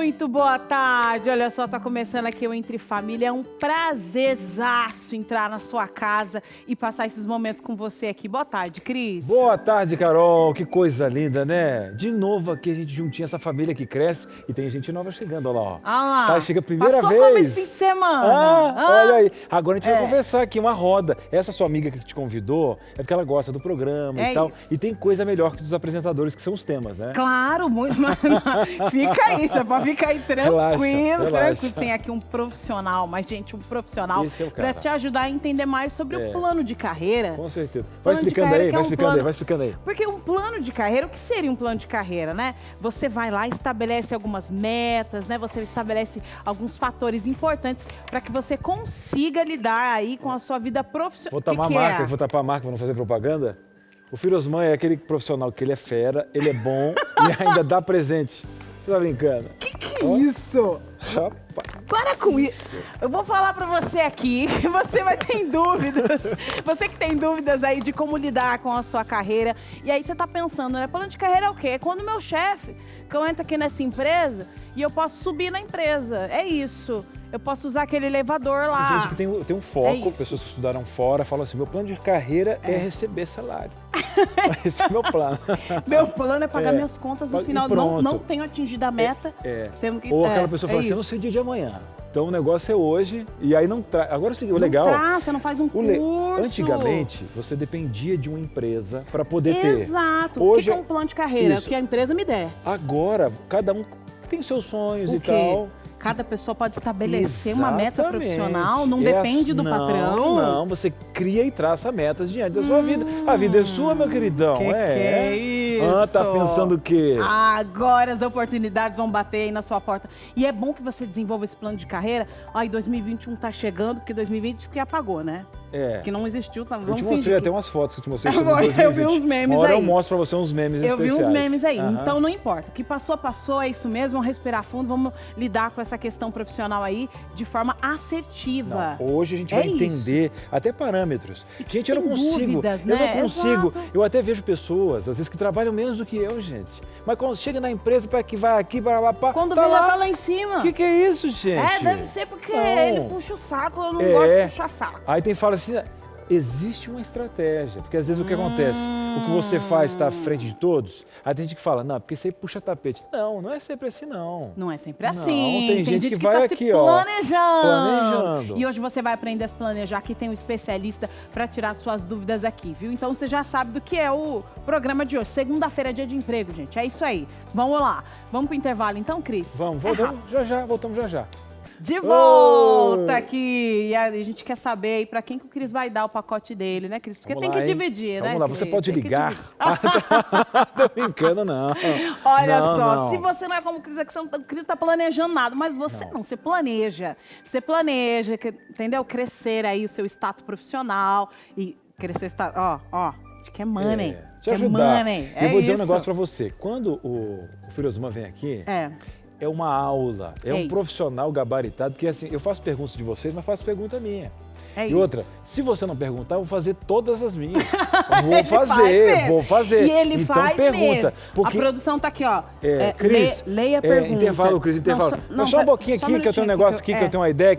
Muito boa tarde, olha só, tá começando aqui o Entre Família, é um prazerzaço entrar na sua casa e passar esses momentos com você aqui. Boa tarde, Cris. Boa tarde, Carol, que coisa linda, né? De novo aqui a gente juntinha, essa família que cresce e tem gente nova chegando, olha lá, ó. Ah lá, tá, chega a primeira passou vez. como esse fim de semana? Olha aí, agora a gente vai conversar aqui, uma roda. Essa sua amiga que te convidou é porque ela gosta do programa e tal. Isso. E tem coisa melhor que dos apresentadores, que são os temas, né? Claro, muito. Fica aí, você pode ficar aí tranquilo, Relaxa. tranquilo. Tem aqui um profissional, mas, gente, um profissional Esse é o cara. pra te ajudar a entender mais sobre o plano de carreira. Com certeza. Vai Plano de explicando carreira aí, que vai é um explicando aí, plano- vai explicando aí. Porque um plano de carreira, o que seria um plano de carreira, né? Você vai lá, estabelece algumas metas, né? Você estabelece alguns fatores importantes para que você consiga lidar aí com a sua vida profissional. Vou tapar a marca, vou tapar a marca pra não fazer propaganda. O Firosman é aquele profissional que ele é fera, ele é bom e ainda dá presente. Você tá brincando? Que isso? Rapaz. Para com isso. Eu vou falar pra você aqui, você vai ter dúvidas. Você que tem dúvidas aí de como lidar com a sua carreira. E aí você tá pensando, né? Plano de carreira é o quê? É quando o meu chefe, que eu entro aqui nessa empresa e eu posso subir na empresa. É isso. Eu posso usar aquele elevador lá. Tem gente que tem um foco, isso. pessoas que estudaram fora, falam assim, meu plano de carreira é receber salário. Esse é meu plano. Meu plano é pagar minhas contas no E final. pronto. Não tenho atingido a meta. Temos que, Ou aquela pessoa fala assim, eu não isso. sei o dia de amanhã. Então o negócio é hoje e aí não traz. Agora o Não legal. você não faz um curso. Antigamente, você dependia de uma empresa para poder ter. Exato. Hoje O que é um plano de carreira? Isso. O que a empresa me der. Agora, cada um tem seus sonhos O e quê? tal. Cada pessoa pode estabelecer uma meta Exatamente. profissional, não depende do patrão. Não, você cria e traça metas diante da sua vida. A vida é sua, meu queridão. Que é isso? Tá pensando o quê? Agora as oportunidades vão bater aí na sua porta. E é bom que você desenvolva esse plano de carreira. Ai, 2021 tá chegando, porque 2020 diz que apagou, né? Que não existiu. Tá? Eu te mostrei até umas fotos que eu te mostrei sobre Agora, 2020. eu vi uns memes Uma hora aí. eu mostro pra você uns memes Eu especiais. vi uns memes aí, Aham. então não importa. O que passou, passou, é isso mesmo. Vamos respirar fundo, vamos lidar com essa questão profissional aí de forma assertiva. Não, hoje a gente vai entender até parâmetros. Gente, eu não tem consigo. dúvidas, Eu né? não consigo. Exato. Eu até vejo pessoas, às vezes, que trabalham menos do que eu, gente. Mas quando chega na empresa, para que vai aqui, para lá, Quando tá vem lá, lá. tá lá em cima. O que é isso, gente? Deve ser porque Não. ele puxa o saco, eu não gosto de puxar saco. Aí tem fala assim, existe uma estratégia, porque às vezes o que acontece? O que você faz está à frente de todos, aí tem gente que fala, não, porque isso aí puxa tapete. Não é sempre assim, não. Não é sempre Não, assim. tem gente que vai tá aqui, se ó, planejando. E hoje você vai aprender a se planejar. Aqui tem um especialista para tirar suas dúvidas aqui, viu? Então você já sabe do que é o programa de hoje. Segunda-feira é dia de emprego, gente. É isso aí. Vamos lá. Vamos pro intervalo então, Cris? Vamos, voltamos já já. De volta aqui! E a gente quer saber aí pra quem que o Cris vai dar o pacote dele, né, Cris? Porque Vamos tem lá, que hein? dividir, né? Vamos lá, você Cris? pode Tem que ligar. dividir. Tô brincando, não. Olha Não, só, não. se você não é como o Cris, é que o Cris tá planejando nada, mas você não, você planeja. Você planeja, entendeu? Crescer aí o seu status profissional e crescer, ó, a gente quer money. Te ajudar. Money. Eu vou dizer um isso. negócio pra você. Quando o Firosman vem aqui, é uma aula, é um isso. profissional gabaritado, porque assim, eu faço perguntas de vocês, mas faço pergunta minha. É E isso. outra, se você não perguntar, eu vou fazer todas as minhas. Ele Vou fazer. E ele então faz pergunta. mesmo. Porque... A produção tá aqui, ó. Cris, leia a pergunta. intervalo, Cris, intervalo. Mas só um pouquinho aqui, que eu tenho um negócio aqui, que eu tenho uma ideia,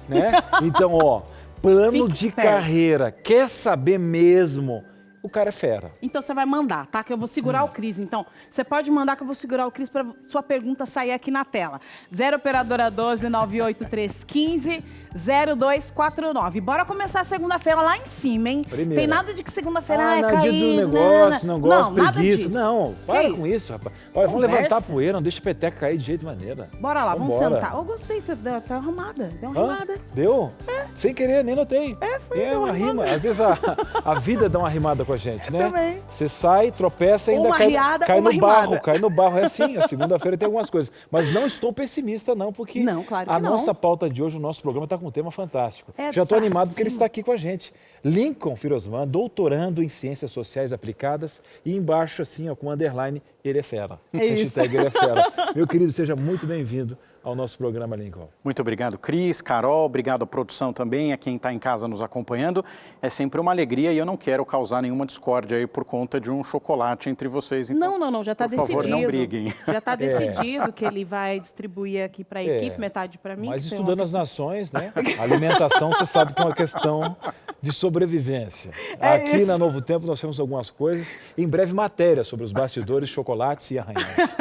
né? Então, ó, plano de carreira. Quer saber mesmo? O cara é fera. Então você vai mandar, tá? Que eu vou segurar o Cris. Então, você pode mandar que eu vou segurar o Cris para sua pergunta sair aqui na tela. 0 operadora 12 98315 0249. Bora começar a segunda-feira lá em cima, hein? Primeira. Tem nada de que segunda-feira é não, caído. dia do negócio, não gosto, nada preguiça. disso. Não, para Que com isso, rapaz. Olha, vamos Conversa. levantar a poeira, não deixa a peteca cair de jeito maneira. Bora lá, vamos Vambora. sentar. Eu gostei, você deu uma arrumada. Deu uma arrumada. Deu? Sem querer, nem notei. Deu uma rima. Às vezes a vida dá uma rimada com a gente, né? Também. Você sai, tropeça e ainda Uma cai, riada, cai uma no barro. rimada. Cai no barro. É assim, a segunda-feira tem algumas coisas. Mas não estou pessimista, não, porque Não, claro que a não. nossa pauta de hoje, o nosso programa está com um tema fantástico. É Já estou fácil. animado porque ele está aqui com a gente. Lincoln Firosman, doutorando em Ciências Sociais Aplicadas, e embaixo, assim, ó, com underline, ele é fera. É isso. Hashtag ele é fera. Meu querido, seja muito bem-vindo ao nosso programa, Lincoln. Muito obrigado, Cris, Carol, obrigado à produção também, a quem está em casa nos acompanhando. É sempre uma alegria e eu não quero causar nenhuma discórdia aí por conta de um chocolate entre vocês. Então, não, já está decidido. Por favor, não briguem. Já está decidido que ele vai distribuir aqui para a equipe, metade para mim. Mas estudando as nações, né? Alimentação, você sabe que é uma questão de sobrevivência. Aqui na Novo Tempo nós temos algumas coisas, em breve matéria sobre os bastidores, chocolates e arranhões.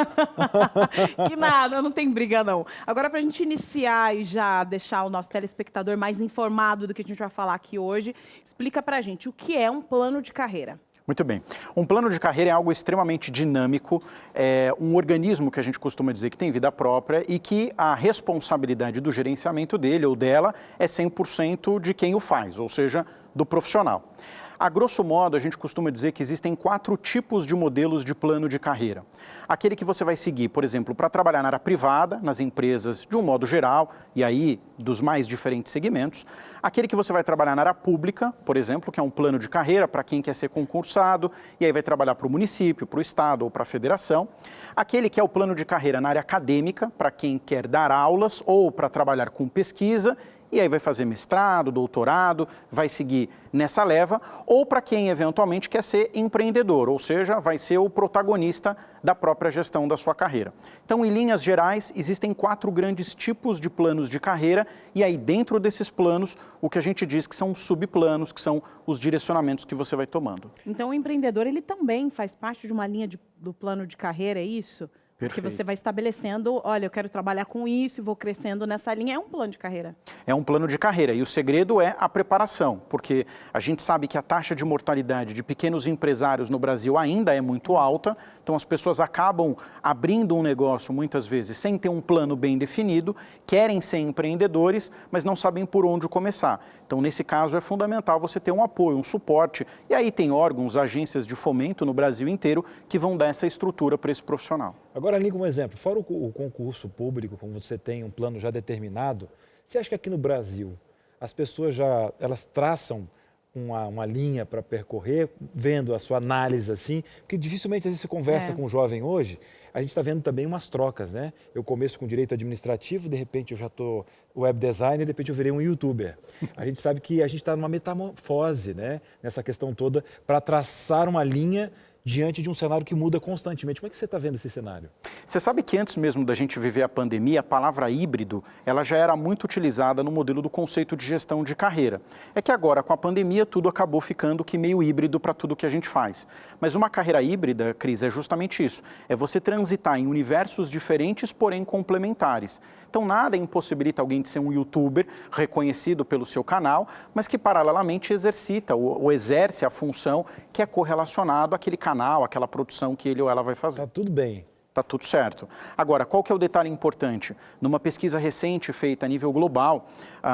Que nada, não tem briga não. Agora, para a gente iniciar e já deixar o nosso telespectador mais informado do que a gente vai falar aqui hoje, explica para a gente o que é um plano de carreira. Muito bem. Um plano de carreira é algo extremamente dinâmico, é um organismo que a gente costuma dizer que tem vida própria e que a responsabilidade do gerenciamento dele ou dela é 100% de quem o faz, ou seja, do profissional. A grosso modo, a gente costuma dizer que existem 4 tipos de modelos de plano de carreira. Aquele que você vai seguir, por exemplo, para trabalhar na área privada, nas empresas de um modo geral, e aí dos mais diferentes segmentos. Aquele que você vai trabalhar na área pública, por exemplo, que é um plano de carreira para quem quer ser concursado, e aí vai trabalhar para o município, para o estado ou para a federação. Aquele que é o plano de carreira na área acadêmica, para quem quer dar aulas ou para trabalhar com pesquisa, e aí vai fazer mestrado, doutorado, vai seguir nessa leva, ou para quem eventualmente quer ser empreendedor, ou seja, vai ser o protagonista da própria gestão da sua carreira. Então, em linhas gerais, existem 4 grandes tipos de planos de carreira, e aí dentro desses planos, o que a gente diz que são subplanos, que são os direcionamentos que você vai tomando. Então, o empreendedor, ele também faz parte de uma linha do plano de carreira, é isso? Perfeito. Porque você vai estabelecendo, olha, eu quero trabalhar com isso e vou crescendo nessa linha. É um plano de carreira. É um plano de carreira e o segredo é a preparação, porque a gente sabe que a taxa de mortalidade de pequenos empresários no Brasil ainda é muito alta, então as pessoas acabam abrindo um negócio muitas vezes sem ter um plano bem definido, querem ser empreendedores, mas não sabem por onde começar. Então, nesse caso, é fundamental você ter um apoio, um suporte, e aí tem órgãos, agências de fomento no Brasil inteiro que vão dar essa estrutura para esse profissional. Agora, ali como exemplo, fora o concurso público, como você tem um plano já determinado, você acha que aqui no Brasil as pessoas elas traçam uma linha para percorrer, vendo a sua análise assim? Porque dificilmente às vezes você conversa com um jovem hoje, a gente está vendo também umas trocas, né? Eu começo com direito administrativo, de repente eu já estou web designer, de repente eu virei um youtuber. A gente sabe que a gente está numa metamorfose, né? Nessa questão toda, para traçar uma linha diante de um cenário que muda constantemente. Como é que você está vendo esse cenário? Você sabe que antes mesmo da gente viver a pandemia, a palavra híbrido, ela já era muito utilizada no modelo do conceito de gestão de carreira. É que agora, com a pandemia, tudo acabou ficando que meio híbrido para tudo que a gente faz. Mas uma carreira híbrida, Cris, é justamente isso. É você transitar em universos diferentes, porém complementares. Então, nada impossibilita alguém de ser um youtuber reconhecido pelo seu canal, mas que paralelamente exercita ou exerce a função que é correlacionado àquele canal, àquela produção que ele ou ela vai fazer. Tá tudo bem. Está tudo certo. Agora, qual que é o detalhe importante? Numa pesquisa recente feita a nível global,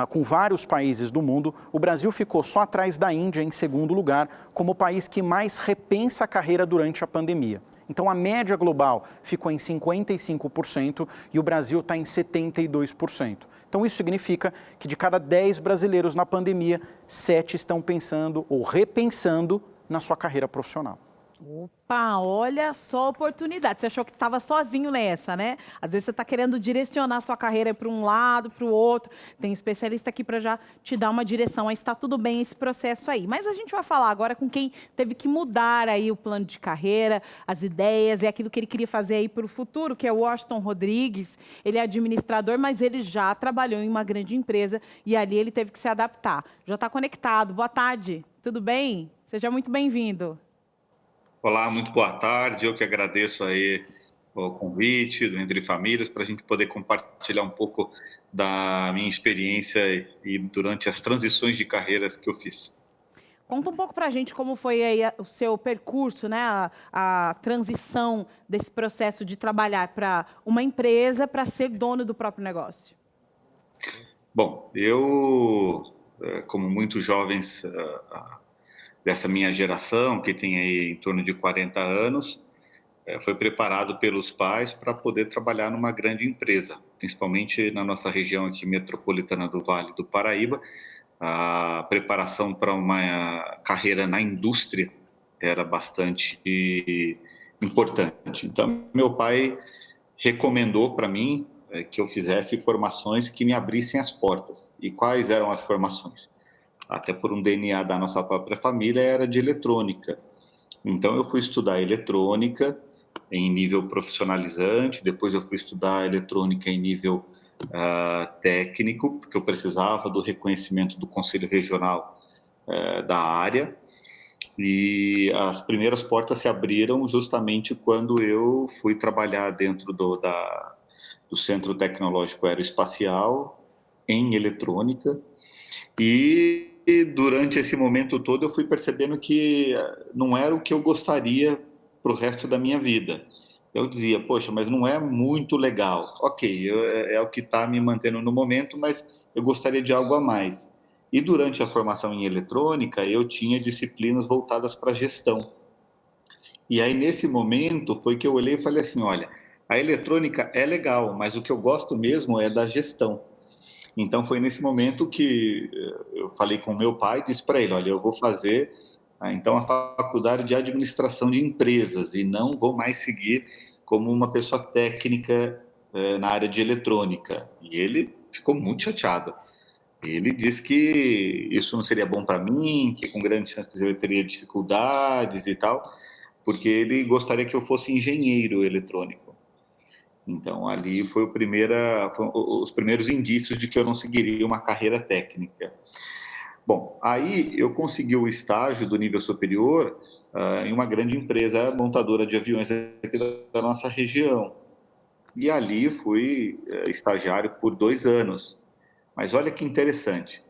com vários países do mundo, o Brasil ficou só atrás da Índia em segundo lugar, como o país que mais repensa a carreira durante a pandemia. Então, a média global ficou em 55% e o Brasil está em 72%. Então, isso significa que de cada 10 brasileiros na pandemia, 7 estão pensando ou repensando na sua carreira profissional. Opa, olha só a oportunidade. Você achou que estava sozinho nessa, né? Às vezes você está querendo direcionar a sua carreira para um lado, para o outro. Tem um especialista aqui para já te dar uma direção. Mas está tudo bem esse processo aí. Mas a gente vai falar agora com quem teve que mudar aí o plano de carreira, as ideias e aquilo que ele queria fazer aí para o futuro, que é o Washington Rodrigues. Ele é administrador, mas ele já trabalhou em uma grande empresa e ali ele teve que se adaptar. Já está conectado. Boa tarde. Tudo bem? Seja muito bem-vindo. Olá, muito boa tarde. Eu que agradeço aí o convite do Entre Famílias para a gente poder compartilhar um pouco da minha experiência e durante as transições de carreiras que eu fiz. Conta um pouco para a gente como foi aí o seu percurso, né? A transição desse processo de trabalhar para uma empresa para ser dono do próprio negócio. Bom, eu, como muitos jovens dessa minha geração, que tem aí em torno de 40 anos, foi preparado pelos pais para poder trabalhar numa grande empresa, principalmente na nossa região aqui metropolitana do Vale do Paraíba. A preparação para uma carreira na indústria era bastante importante. Então, meu pai recomendou para mim que eu fizesse formações que me abrissem as portas. E quais eram as formações? Até por um DNA da nossa própria família, era de eletrônica. Então, eu fui estudar eletrônica em nível profissionalizante, depois eu fui estudar eletrônica em nível técnico, porque eu precisava do reconhecimento do Conselho Regional da área. E as primeiras portas se abriram justamente quando eu fui trabalhar dentro do Centro Tecnológico Aeroespacial em eletrônica. E durante esse momento todo eu fui percebendo que não era o que eu gostaria para o resto da minha vida. Eu dizia, poxa, mas não é muito legal. Ok, é o que está me mantendo no momento, mas eu gostaria de algo a mais. E durante a formação em eletrônica, eu tinha disciplinas voltadas para gestão. E aí, nesse momento, foi que eu olhei e falei assim, olha, a eletrônica é legal, mas o que eu gosto mesmo é da gestão. Então, foi nesse momento que eu falei com o meu pai, disse para ele, olha, eu vou fazer, então, a faculdade de administração de empresas e não vou mais seguir como uma pessoa técnica na área de eletrônica. E ele ficou muito chateado. Ele disse que isso não seria bom para mim, que com grandes chances eu teria dificuldades e tal, porque ele gostaria que eu fosse engenheiro eletrônico. Então, ali foram os primeiros indícios de que eu não seguiria uma carreira técnica. Bom, aí eu consegui o estágio do nível superior em uma grande empresa montadora de aviões aqui da nossa região. E ali fui estagiário por 2 anos. Mas olha que interessante,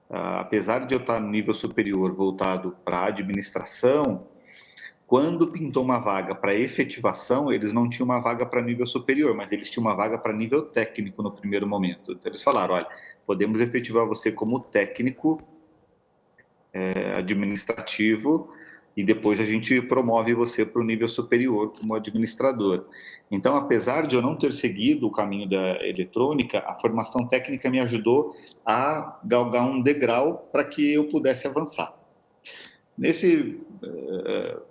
apesar de eu estar no nível superior voltado para a administração, quando pintou uma vaga para efetivação, eles não tinham uma vaga para nível superior, mas eles tinham uma vaga para nível técnico no primeiro momento. Então eles falaram, olha, podemos efetivar você como técnico administrativo e depois a gente promove você para o nível superior como administrador. Então, apesar de eu não ter seguido o caminho da eletrônica, a formação técnica me ajudou a galgar um degrau para que eu pudesse avançar. Nesse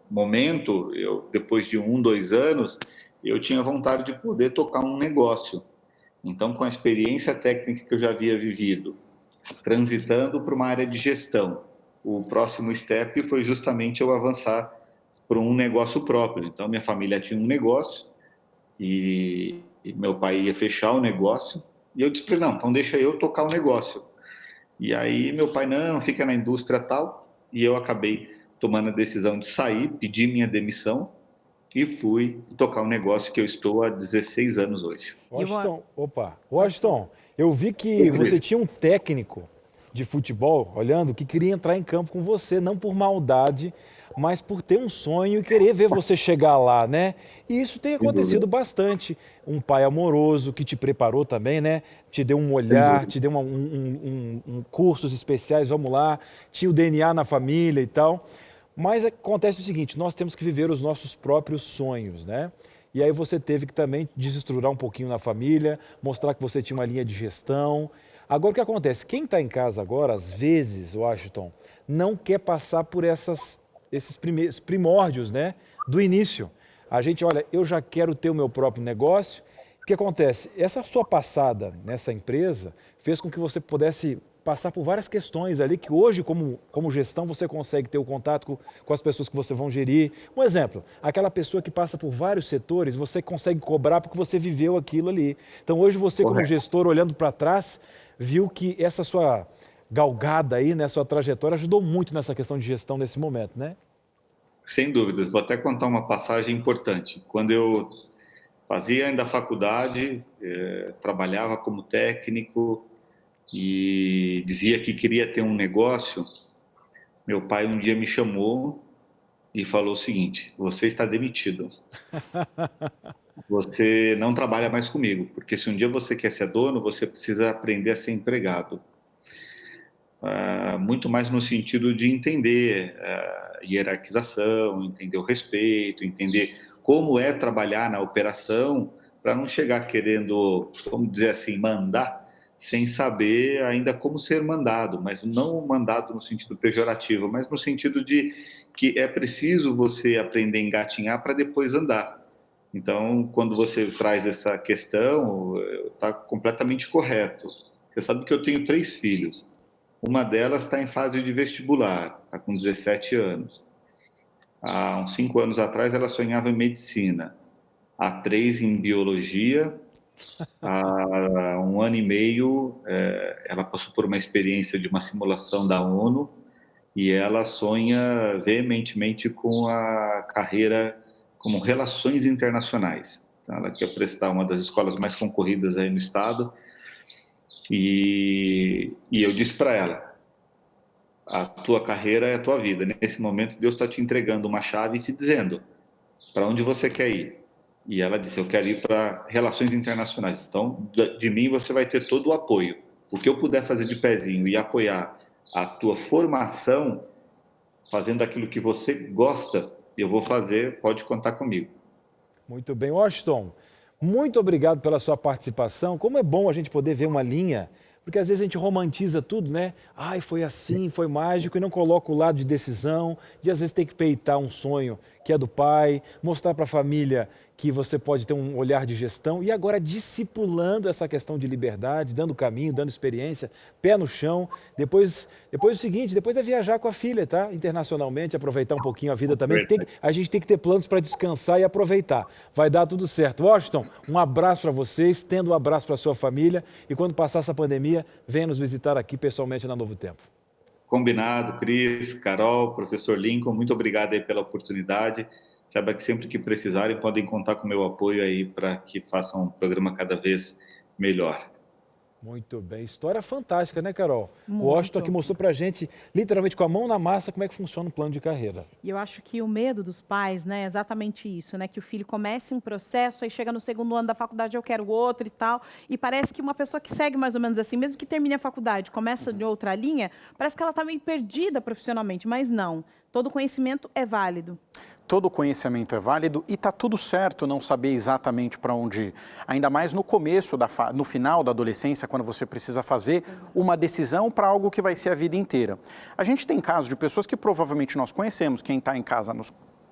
momento, depois de 1, 2 anos, eu tinha vontade de poder tocar um negócio. Então, com a experiência técnica que eu já havia vivido, transitando para uma área de gestão, o próximo step foi justamente eu avançar para um negócio próprio. Então, minha família tinha um negócio e meu pai ia fechar o negócio. E eu disse para ele, não, então deixa eu tocar o negócio. E aí meu pai, não, fica na indústria tal. E eu acabei tomando a decisão de sair, pedir minha demissão e fui tocar um negócio que eu estou há 16 anos hoje. Washington, eu vi que você tinha um técnico de futebol, olhando, que queria entrar em campo com você, não por maldade, mas por ter um sonho e querer ver você chegar lá, né? E isso tem acontecido bastante. Um pai amoroso que te preparou também, né? Te deu um olhar, te deu cursos especiais, vamos lá, tinha o DNA na família e tal. Mas acontece o seguinte, nós temos que viver os nossos próprios sonhos, né? E aí você teve que também desestruturar um pouquinho na família, mostrar que você tinha uma linha de gestão. Agora, o que acontece? Quem está em casa agora, às vezes, Washington, não quer passar por esses primórdios, né, do início. A gente, olha, eu já quero ter o meu próprio negócio. O que acontece? Essa sua passada nessa empresa fez com que você pudesse passar por várias questões ali que hoje, como gestão, você consegue ter o contato com as pessoas que você vão gerir. Um exemplo, aquela pessoa que passa por vários setores, você consegue cobrar porque você viveu aquilo ali. Então, hoje você, como gestor, olhando para trás, viu que essa sua galgada aí, né, sua trajetória, ajudou muito nessa questão de gestão nesse momento, né? Sem dúvidas. Vou até contar uma passagem importante. Quando eu fazia ainda a faculdade, trabalhava como técnico e dizia que queria ter um negócio, meu pai um dia me chamou e falou o seguinte, você está demitido. Você não trabalha mais comigo, porque se um dia você quer ser dono, você precisa aprender a ser empregado. Muito mais no sentido de entender a hierarquização, entender o respeito, entender como é trabalhar na operação, para não chegar querendo, vamos dizer assim, mandar, sem saber ainda como ser mandado, mas não mandado no sentido pejorativo, mas no sentido de que é preciso você aprender a engatinhar para depois andar. Então, quando você traz essa questão, está completamente correto. Você sabe que eu tenho 3 filhos. Uma delas está em fase de vestibular, está com 17 anos. Há uns 5 anos atrás, ela sonhava em medicina. Há 3 em biologia. Há 1 ano e meio, ela passou por uma experiência de uma simulação da ONU e ela sonha veementemente com a carreira como Relações Internacionais. Então, ela quer prestar uma das escolas mais concorridas aí no estado e eu disse para ela, a tua carreira é a tua vida. Nesse momento, Deus está te entregando uma chave e te dizendo para onde você quer ir. E ela disse, eu quero ir para Relações Internacionais. Então, de mim, você vai ter todo o apoio. O que eu puder fazer de pezinho e apoiar a tua formação, fazendo aquilo que você gosta, eu vou fazer, pode contar comigo. Muito bem. Washington, muito obrigado pela sua participação. Como é bom a gente poder ver uma linha, porque às vezes a gente romantiza tudo, né? Ai, foi assim, foi mágico, e não coloca o lado de decisão, de às vezes ter que peitar um sonho que é do pai, mostrar para a família que você pode ter um olhar de gestão e agora discipulando essa questão de liberdade, dando caminho, dando experiência, pé no chão. Depois o seguinte, depois é viajar com a filha, tá? Internacionalmente, aproveitar um pouquinho a vida também. A gente tem que ter planos para descansar e aproveitar. Vai dar tudo certo. Washington, um abraço para vocês, estenda um abraço para a sua família e quando passar essa pandemia, venha nos visitar aqui pessoalmente na Novo Tempo. Combinado, Cris, Carol, professor Lincoln, muito obrigado aí pela oportunidade. Saiba que sempre que precisarem podem contar com o meu apoio aí para que façam um programa cada vez melhor. Muito bem. História fantástica, né, Carol? Muito. O Washington aqui mostrou pra gente, literalmente com a mão na massa, como é que funciona o plano de carreira. E eu acho que o medo dos pais, né, é exatamente isso, né, que o filho comece um processo, aí chega no 2º ano da faculdade, eu quero outro e tal, e parece que uma pessoa que segue mais ou menos assim, mesmo que termine a faculdade, começa de outra linha, parece que ela está meio perdida profissionalmente, mas não. Todo conhecimento é válido. Todo conhecimento é válido e está tudo certo não saber exatamente para onde ir. Ainda mais no começo, no final da adolescência, quando você precisa fazer uma decisão para algo que vai ser a vida inteira. A gente tem casos de pessoas que provavelmente nós conhecemos, quem está em casa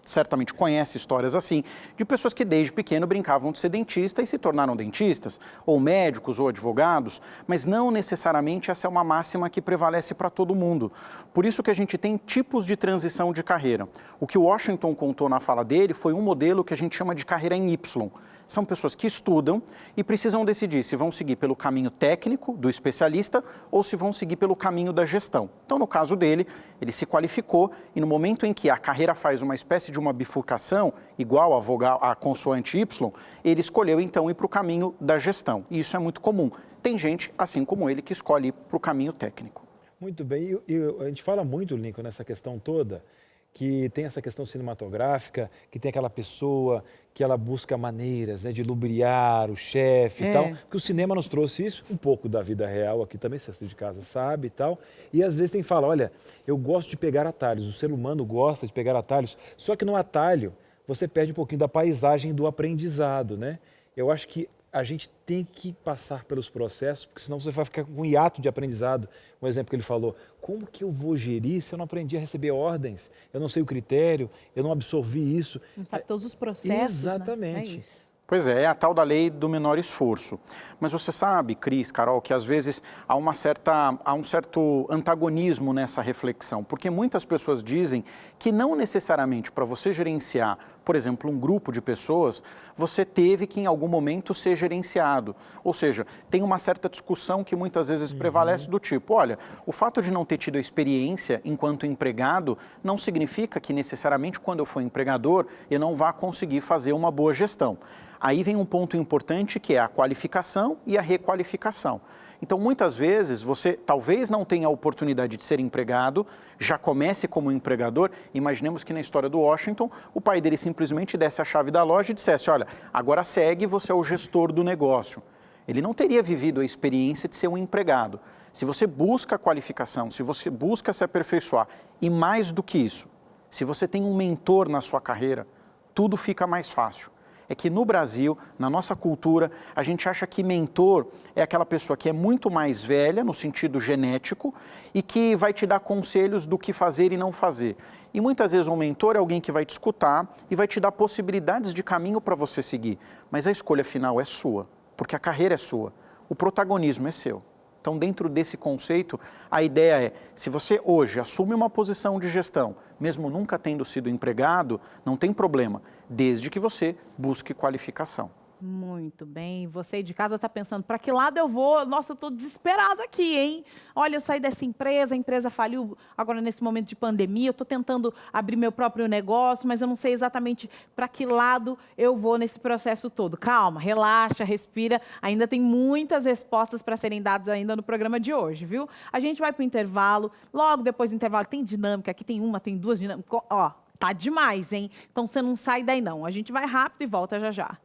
certamente conhece histórias assim, de pessoas que desde pequeno brincavam de ser dentista e se tornaram dentistas, ou médicos, ou advogados, mas não necessariamente essa é uma máxima que prevalece para todo mundo. Por isso que a gente tem tipos de transição de carreira. O que o Washington contou na fala dele foi um modelo que a gente chama de carreira em Y. São pessoas que estudam e precisam decidir se vão seguir pelo caminho técnico do especialista ou se vão seguir pelo caminho da gestão. Então, no caso dele, ele se qualificou e no momento em que a carreira faz uma espécie de uma bifurcação, igual a vogal, a consoante Y, ele escolheu então ir para o caminho da gestão. E isso é muito comum. Tem gente, assim como ele, que escolhe ir para o caminho técnico. Muito bem. E a gente fala muito, Lincoln, nessa questão toda, que tem essa questão cinematográfica, que tem aquela pessoa que ela busca maneiras, né, de lubriar o chefe e tal, que o cinema nos trouxe isso, um pouco da vida real aqui também, se você de casa sabe e tal, e às vezes tem que falar, olha, eu gosto de pegar atalhos, o ser humano gosta de pegar atalhos, só que no atalho você perde um pouquinho da paisagem do aprendizado, né? Eu acho que a gente tem que passar pelos processos, porque senão você vai ficar com um hiato de aprendizado. Um exemplo que ele falou, como que eu vou gerir se eu não aprendi a receber ordens? Eu não sei o critério, eu não absorvi isso. Não sabe todos os processos, Exatamente. né? Pois é a tal da lei do menor esforço. Mas você sabe, Cris, Carol, que às vezes há um certo antagonismo nessa reflexão, porque muitas pessoas dizem que não necessariamente para você gerenciar, por exemplo, um grupo de pessoas, você teve que em algum momento ser gerenciado. Ou seja, tem uma certa discussão que muitas vezes prevalece do tipo, olha, o fato de não ter tido a experiência enquanto empregado não significa que necessariamente quando eu for empregador eu não vá conseguir fazer uma boa gestão. Aí vem um ponto importante que é a qualificação e a requalificação. Então, muitas vezes, você talvez não tenha a oportunidade de ser empregado, já comece como empregador. Imaginemos que na história do Washington, o pai dele simplesmente desse a chave da loja e dissesse, olha, agora segue, você é o gestor do negócio. Ele não teria vivido a experiência de ser um empregado. Se você busca a qualificação, se você busca se aperfeiçoar, e mais do que isso, se você tem um mentor na sua carreira, tudo fica mais fácil. é que no Brasil, na nossa cultura, a gente acha que mentor é aquela pessoa que é muito mais velha, no sentido genético, e que vai te dar conselhos do que fazer e não fazer. E muitas vezes um mentor é alguém que vai te escutar e vai te dar possibilidades de caminho para você seguir. Mas a escolha final é sua, porque a carreira é sua, o protagonismo é seu. Então, dentro desse conceito, a ideia é, se você hoje assume uma posição de gestão, mesmo nunca tendo sido empregado, não tem problema, desde que você busque qualificação. Muito bem. Você aí de casa está pensando, para que lado eu vou? Nossa, eu estou desesperado aqui, hein? Olha, eu saí dessa empresa, a empresa faliu agora nesse momento de pandemia, eu estou tentando abrir meu próprio negócio, mas eu não sei exatamente para que lado eu vou nesse processo todo. Calma, relaxa, respira. Ainda tem muitas respostas para serem dadas ainda no programa de hoje, viu? A gente vai para o intervalo. Logo depois do intervalo tem dinâmica, aqui tem uma, tem duas dinâmicas. Ó, tá demais, hein? Então você não sai daí não. A gente vai rápido e volta já já.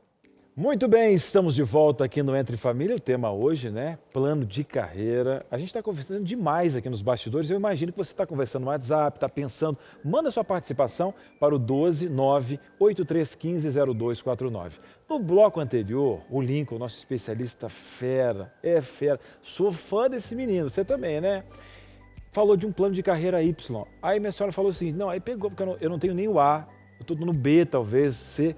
Muito bem, estamos de volta aqui no Entre Família. O tema hoje, né? Plano de carreira. A gente está conversando demais aqui nos bastidores. Eu imagino que você está conversando no WhatsApp, está pensando. Manda sua participação para o 12983150249. No bloco anterior, o Lincoln, nosso especialista fera, Sou fã desse menino, você também, né? Falou de um plano de carreira Y. Aí minha senhora falou assim, não, aí pegou, porque eu não tenho nem o A, eu estou no B talvez, C.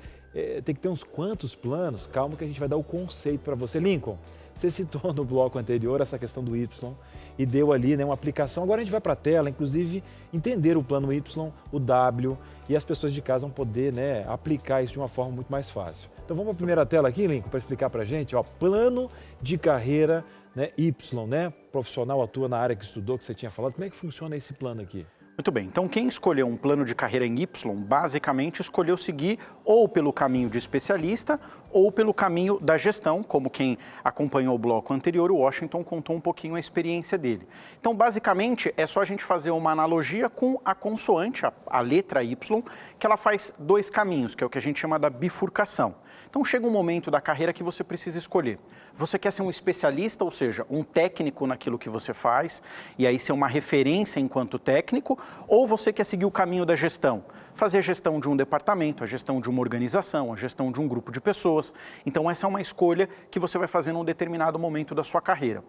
Tem que ter uns quantos planos, calma que a gente vai dar o conceito para você. Lincoln, você citou no bloco anterior essa questão do Y e deu ali, né, uma aplicação. Agora a gente vai para a tela, inclusive, entender o plano Y, o W, e as pessoas de casa vão poder, né, aplicar isso de uma forma muito mais fácil. Então vamos para a primeira tela aqui, Lincoln, para explicar para a gente, ó, plano de carreira, né, Y, né, profissional atua na área que estudou, que você tinha falado. Como é que funciona esse plano aqui? Muito bem, então quem escolheu um plano de carreira em Y, basicamente escolheu seguir ou pelo caminho de especialista ou pelo caminho da gestão, como quem acompanhou o bloco anterior, o Washington contou um pouquinho a experiência dele. Então, basicamente, é só a gente fazer uma analogia com a consoante, a letra Y, que ela faz dois caminhos, que é o que a gente chama da bifurcação. Então, chega um momento da carreira que você precisa escolher. Você quer ser um especialista, ou seja, um técnico naquilo que você faz, e aí ser uma referência enquanto técnico, ou você quer seguir o caminho da gestão, fazer a gestão de um departamento, a gestão de uma organização, a gestão de um grupo de pessoas. Então, essa é uma escolha que você vai fazer num determinado momento da sua carreira.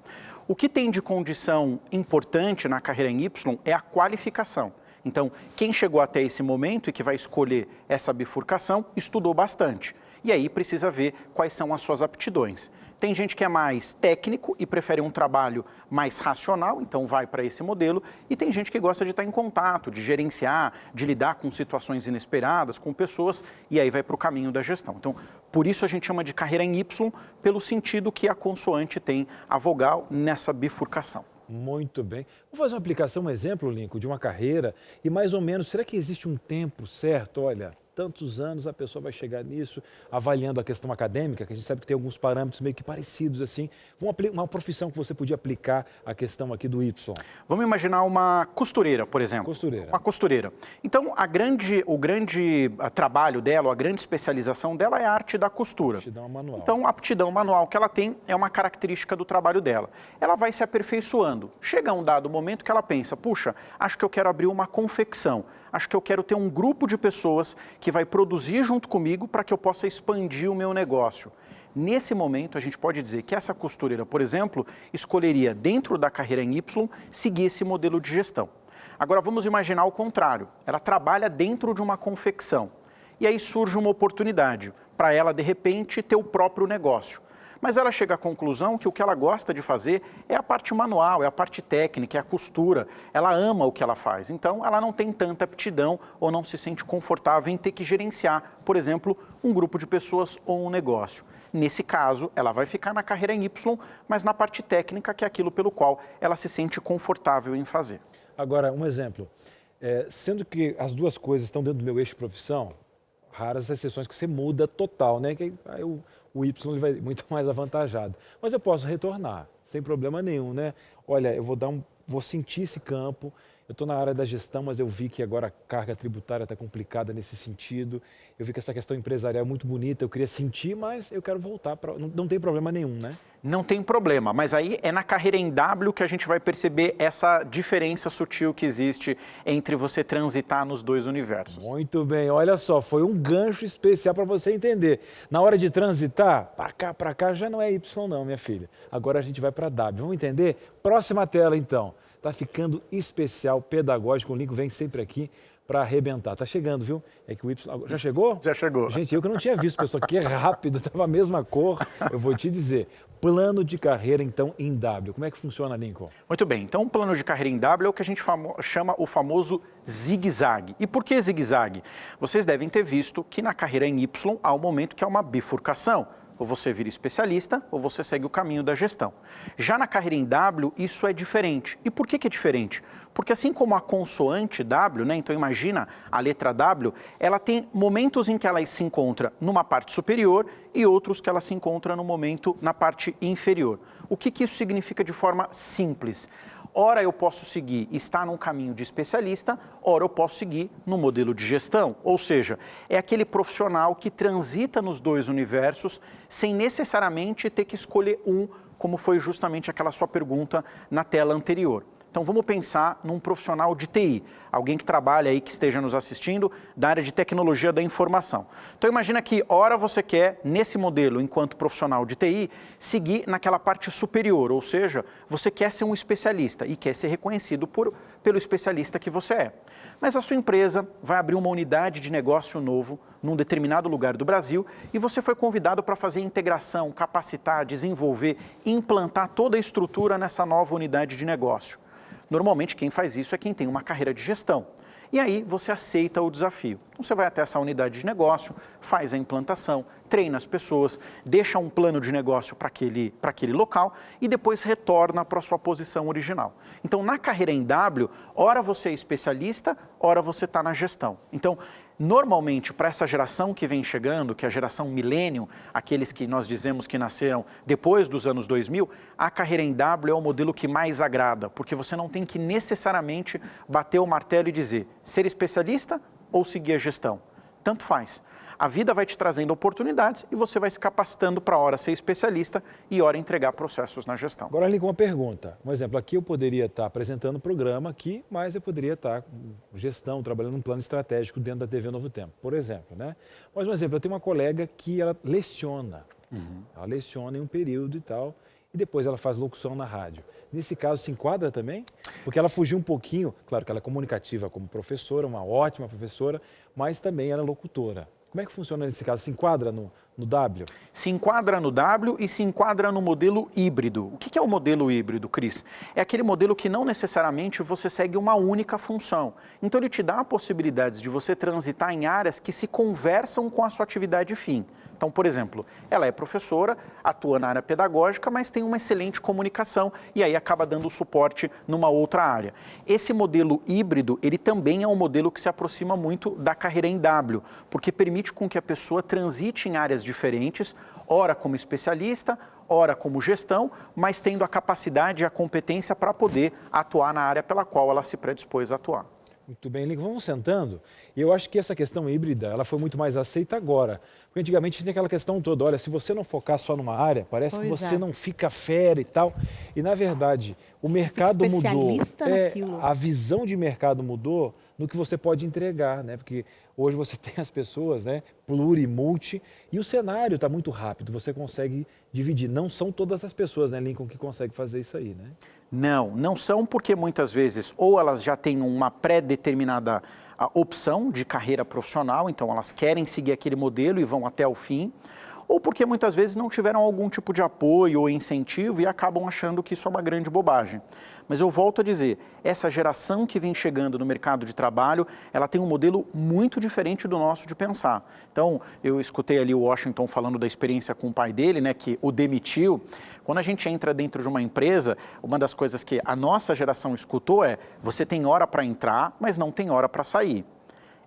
O que tem de condição importante na carreira em Y é a qualificação. Então, quem chegou até esse momento e que vai escolher essa bifurcação, estudou bastante. E aí precisa ver quais são as suas aptidões. Tem gente que é mais técnico e prefere um trabalho mais racional, então vai para esse modelo. E tem gente que gosta de estar em contato, de gerenciar, de lidar com situações inesperadas, com pessoas, e aí vai para o caminho da gestão. Então, por isso a gente chama de carreira em Y, pelo sentido que a consoante tem a vogal nessa bifurcação. Muito bem. Vou fazer uma aplicação, um exemplo, Lincoln, de uma carreira e mais ou menos, será que existe um tempo certo? Olha, tantos anos a pessoa vai chegar nisso, avaliando a questão acadêmica, que a gente sabe que tem alguns parâmetros meio que parecidos assim. Uma profissão que você podia aplicar a questão aqui do Y. Vamos imaginar uma costureira, por exemplo. Costureira. Uma costureira. Então, o grande trabalho dela, a grande especialização dela é a arte da costura. Aptidão manual. Então, a aptidão manual que ela tem é uma característica do trabalho dela. Ela vai se aperfeiçoando. Chega um dado momento que ela pensa, puxa, acho que eu quero abrir uma confecção. Acho que eu quero ter um grupo de pessoas que vai produzir junto comigo para que eu possa expandir o meu negócio. Nesse momento, a gente pode dizer que essa costureira, por exemplo, escolheria, dentro da carreira em Y, seguir esse modelo de gestão. Agora, vamos imaginar o contrário. Ela trabalha dentro de uma confecção. E aí surge uma oportunidade para ela, de repente, ter o próprio negócio. Mas ela chega à conclusão que o que ela gosta de fazer é a parte manual, é a parte técnica, é a costura. Ela ama o que ela faz, então ela não tem tanta aptidão ou não se sente confortável em ter que gerenciar, por exemplo, um grupo de pessoas ou um negócio. Nesse caso, ela vai ficar na carreira em Y, mas na parte técnica, que é aquilo pelo qual ela se sente confortável em fazer. Agora, um exemplo. Sendo que as duas coisas estão dentro do meu eixo de profissão, raras exceções que você muda total, né? Que aí o Y ele vai muito mais avantajado. Mas eu posso retornar, sem problema nenhum, né? Olha, eu vou sentir esse campo, Eu estou na área da gestão, mas eu vi que agora a carga tributária está complicada nesse sentido. Eu vi que essa questão empresarial é muito bonita, eu queria sentir, mas eu quero voltar. Não tem problema nenhum, né? Não tem problema, mas aí é na carreira em W que a gente vai perceber essa diferença sutil que existe entre você transitar nos dois universos. Muito bem, olha só, foi um gancho especial para você entender. Na hora de transitar, para cá já não é Y não, minha filha. Agora a gente vai para W, vamos entender? Próxima tela então. Tá ficando especial, pedagógico, o Lincoln vem sempre aqui para arrebentar. Tá chegando, viu? É que o Y... Já chegou? Já chegou. Gente, eu que não tinha visto, pessoal, que é rápido, estava a mesma cor. Eu vou te dizer, plano de carreira, então, em W. Como é que funciona, Lincoln? Muito bem, então o plano de carreira em W é o que a gente chama o famoso zigue-zague. E por que zigue-zague? Vocês devem ter visto que na carreira em Y há um momento que é uma bifurcação. Ou você vira especialista, ou você segue o caminho da gestão. Já na carreira em W, isso é diferente. E por que é diferente? Porque assim como a consoante W, né, então imagina a letra W, ela tem momentos em que ela se encontra numa parte superior e outros que ela se encontra no momento na parte inferior. O que isso significa de forma simples? Ora eu posso seguir, estar num caminho de especialista, ora eu posso seguir no modelo de gestão. Ou seja, é aquele profissional que transita nos dois universos sem necessariamente ter que escolher um, como foi justamente aquela sua pergunta na tela anterior. Então vamos pensar num profissional de TI, alguém que trabalha aí, que esteja nos assistindo, da área de tecnologia da informação. Então imagina que ora você quer, nesse modelo, enquanto profissional de TI, seguir naquela parte superior, ou seja, você quer ser um especialista e quer ser reconhecido pelo especialista que você é. Mas a sua empresa vai abrir uma unidade de negócio novo num determinado lugar do Brasil e você foi convidado para fazer integração, capacitar, desenvolver, implantar toda a estrutura nessa nova unidade de negócio. Normalmente quem faz isso é quem tem uma carreira de gestão. E aí você aceita o desafio. Então você vai até essa unidade de negócio, faz a implantação, treina as pessoas, deixa um plano de negócio para aquele local e depois retorna para a sua posição original. Então na carreira em W, ora você é especialista, ora você está na gestão. Então normalmente para essa geração que vem chegando, que é a geração millennium, aqueles que nós dizemos que nasceram depois dos anos 2000, a carreira em W é o modelo que mais agrada, porque você não tem que necessariamente bater o martelo e dizer ser especialista ou seguir a gestão. Tanto faz. A vida vai te trazendo oportunidades e você vai se capacitando para, ora, ser especialista e, ora, entregar processos na gestão. Agora, Lincoln, uma pergunta. Um exemplo, aqui eu poderia estar apresentando o programa aqui, mas eu poderia estar com gestão, trabalhando num plano estratégico dentro da TV Novo Tempo, por exemplo, né? Mas, um exemplo, eu tenho uma colega que ela leciona. Ela leciona em um período e tal, e depois ela faz locução na rádio. Nesse caso, se enquadra também? Porque ela fugiu um pouquinho, claro que ela é comunicativa como professora, uma ótima professora, mas também ela é locutora. Como é que funciona nesse caso? Se enquadra no W? Se enquadra no W e se enquadra no modelo híbrido. O que é o modelo híbrido, Cris? É aquele modelo que não necessariamente você segue uma única função. Então ele te dá possibilidades de você transitar em áreas que se conversam com a sua atividade fim. Então, por exemplo, ela é professora, atua na área pedagógica, mas tem uma excelente comunicação e aí acaba dando suporte numa outra área. Esse modelo híbrido, ele também é um modelo que se aproxima muito da carreira em W, porque permite com que a pessoa transite em áreas diferentes, ora como especialista, ora como gestão, mas tendo a capacidade e a competência para poder atuar na área pela qual ela se predispôs a atuar. Muito bem, Lincoln, vamos sentando. E eu acho que essa questão híbrida, ela foi muito mais aceita agora. Porque antigamente tinha aquela questão toda, olha, se você não focar só numa área, parece que você não fica fera e tal. E, na verdade, o mercado mudou. A visão de mercado mudou no que você pode entregar, né? Porque hoje você tem as pessoas, né? Pluri, multi, e o cenário está muito rápido, você consegue dividir. Não são todas as pessoas, né, Lincoln, que conseguem fazer isso aí, né? Não são, porque muitas vezes ou elas já têm uma pré-determinada opção de carreira profissional, então elas querem seguir aquele modelo e vão até o fim, ou porque muitas vezes não tiveram algum tipo de apoio ou incentivo e acabam achando que isso é uma grande bobagem. Mas eu volto a dizer, essa geração que vem chegando no mercado de trabalho, ela tem um modelo muito diferente do nosso de pensar. Então, eu escutei ali o Washington falando da experiência com o pai dele, né, que o demitiu. Quando a gente entra dentro de uma empresa, uma das coisas que a nossa geração escutou é, você tem hora para entrar, mas não tem hora para sair.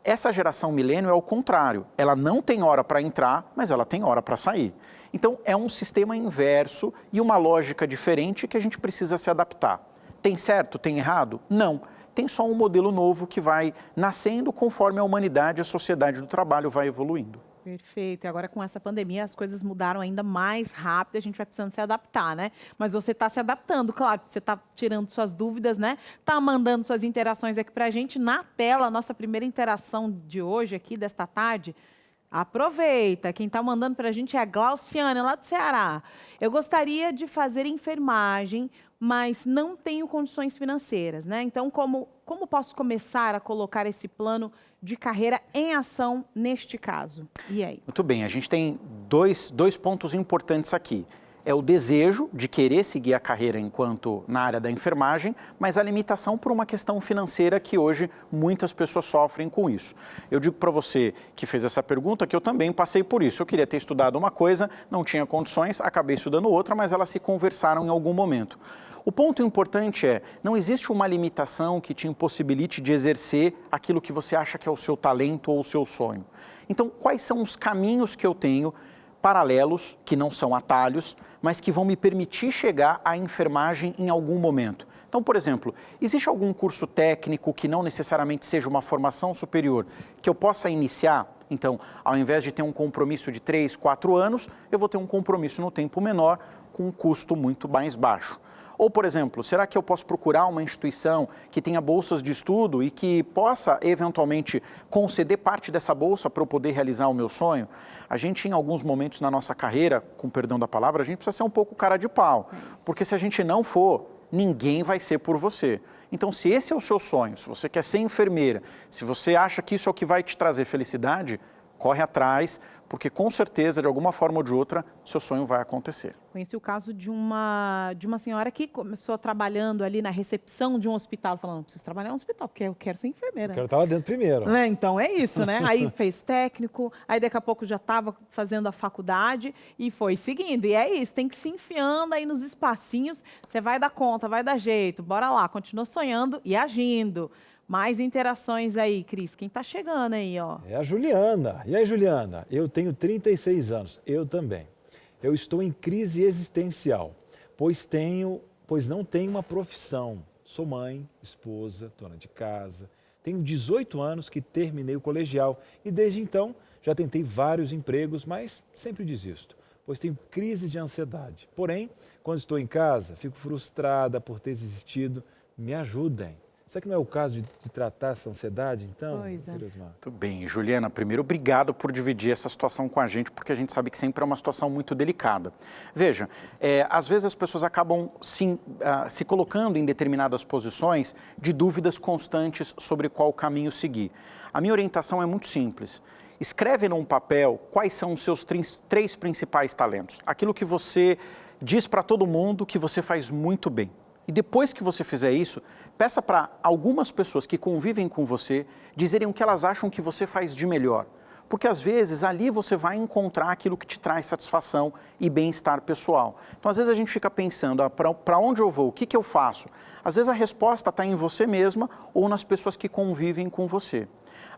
Essa geração milênio é o contrário, ela não tem hora para entrar, mas ela tem hora para sair. Então é um sistema inverso e uma lógica diferente que a gente precisa se adaptar. Tem certo, tem errado? Não. tem só um modelo novo que vai nascendo conforme a humanidade, a sociedade do trabalho vai evoluindo. Perfeito. E agora com essa pandemia as coisas mudaram ainda mais rápido, a gente vai precisando se adaptar, né? Mas você está se adaptando, claro, você está tirando suas dúvidas, né? Está mandando suas interações aqui para a gente na tela, a nossa primeira interação de hoje aqui, desta tarde. Aproveita, quem está mandando para a gente é a Glauciane, lá do Ceará. Eu gostaria de fazer enfermagem, mas não tenho condições financeiras, né? Então, como posso começar a colocar esse plano de carreira em ação neste caso? E aí? Muito bem, a gente tem dois pontos importantes aqui. É o desejo de querer seguir a carreira enquanto na área da enfermagem, mas a limitação por uma questão financeira que hoje muitas pessoas sofrem com isso. Eu digo para você que fez essa pergunta que eu também passei por isso. Eu queria ter estudado uma coisa, não tinha condições, acabei estudando outra, mas elas se conversaram em algum momento. O ponto importante é, não existe uma limitação que te impossibilite de exercer aquilo que você acha que é o seu talento ou o seu sonho. Então, quais são os caminhos que eu tenho paralelos, que não são atalhos, mas que vão me permitir chegar à enfermagem em algum momento? Então, por exemplo, existe algum curso técnico que não necessariamente seja uma formação superior que eu possa iniciar? Então, ao invés de ter um compromisso de 3, 4 anos, eu vou ter um compromisso no tempo menor com um custo muito mais baixo. Ou, por exemplo, será que eu posso procurar uma instituição que tenha bolsas de estudo e que possa, eventualmente, conceder parte dessa bolsa para eu poder realizar o meu sonho? A gente, em alguns momentos na nossa carreira, com perdão da palavra, a gente precisa ser um pouco cara de pau. Porque se a gente não for, ninguém vai ser por você. Então, se esse é o seu sonho, se você quer ser enfermeira, se você acha que isso é o que vai te trazer felicidade, corre atrás, porque com certeza, de alguma forma ou de outra, seu sonho vai acontecer. Conheci o caso de uma senhora que começou trabalhando ali na recepção de um hospital, falando, não preciso trabalhar no hospital, porque eu quero ser enfermeira. Eu quero estar lá dentro primeiro. Então, é isso, né? Aí fez técnico, aí daqui a pouco já estava fazendo a faculdade e foi seguindo. E é isso, tem que se enfiando aí nos espacinhos, você vai dar conta, vai dar jeito, bora lá, continua sonhando e agindo. Mais interações aí, Cris. Quem está chegando aí, ó? É a Juliana. E aí, Juliana? Eu tenho 36 anos. Eu também. Eu estou em crise existencial, pois não tenho uma profissão. Sou mãe, esposa, dona de casa. Tenho 18 anos que terminei o colegial e desde então já tentei vários empregos, mas sempre desisto, pois tenho crise de ansiedade. Porém, quando estou em casa, fico frustrada por ter desistido. Me ajudem. Será que não é o caso de tratar essa ansiedade, então? Pois é. Muito bem. Juliana, primeiro, obrigado por dividir essa situação com a gente, porque a gente sabe que sempre é uma situação muito delicada. Veja, às vezes as pessoas acabam se colocando em determinadas posições de dúvidas constantes sobre qual caminho seguir. A minha orientação é muito simples. Escreve num papel quais são os seus 3 principais talentos. Aquilo que você diz para todo mundo que você faz muito bem. E depois que você fizer isso, peça para algumas pessoas que convivem com você dizerem o que elas acham que você faz de melhor. Porque às vezes ali você vai encontrar aquilo que te traz satisfação e bem-estar pessoal. Então às vezes a gente fica pensando, para onde eu vou, o que eu faço? Às vezes a resposta está em você mesma ou nas pessoas que convivem com você.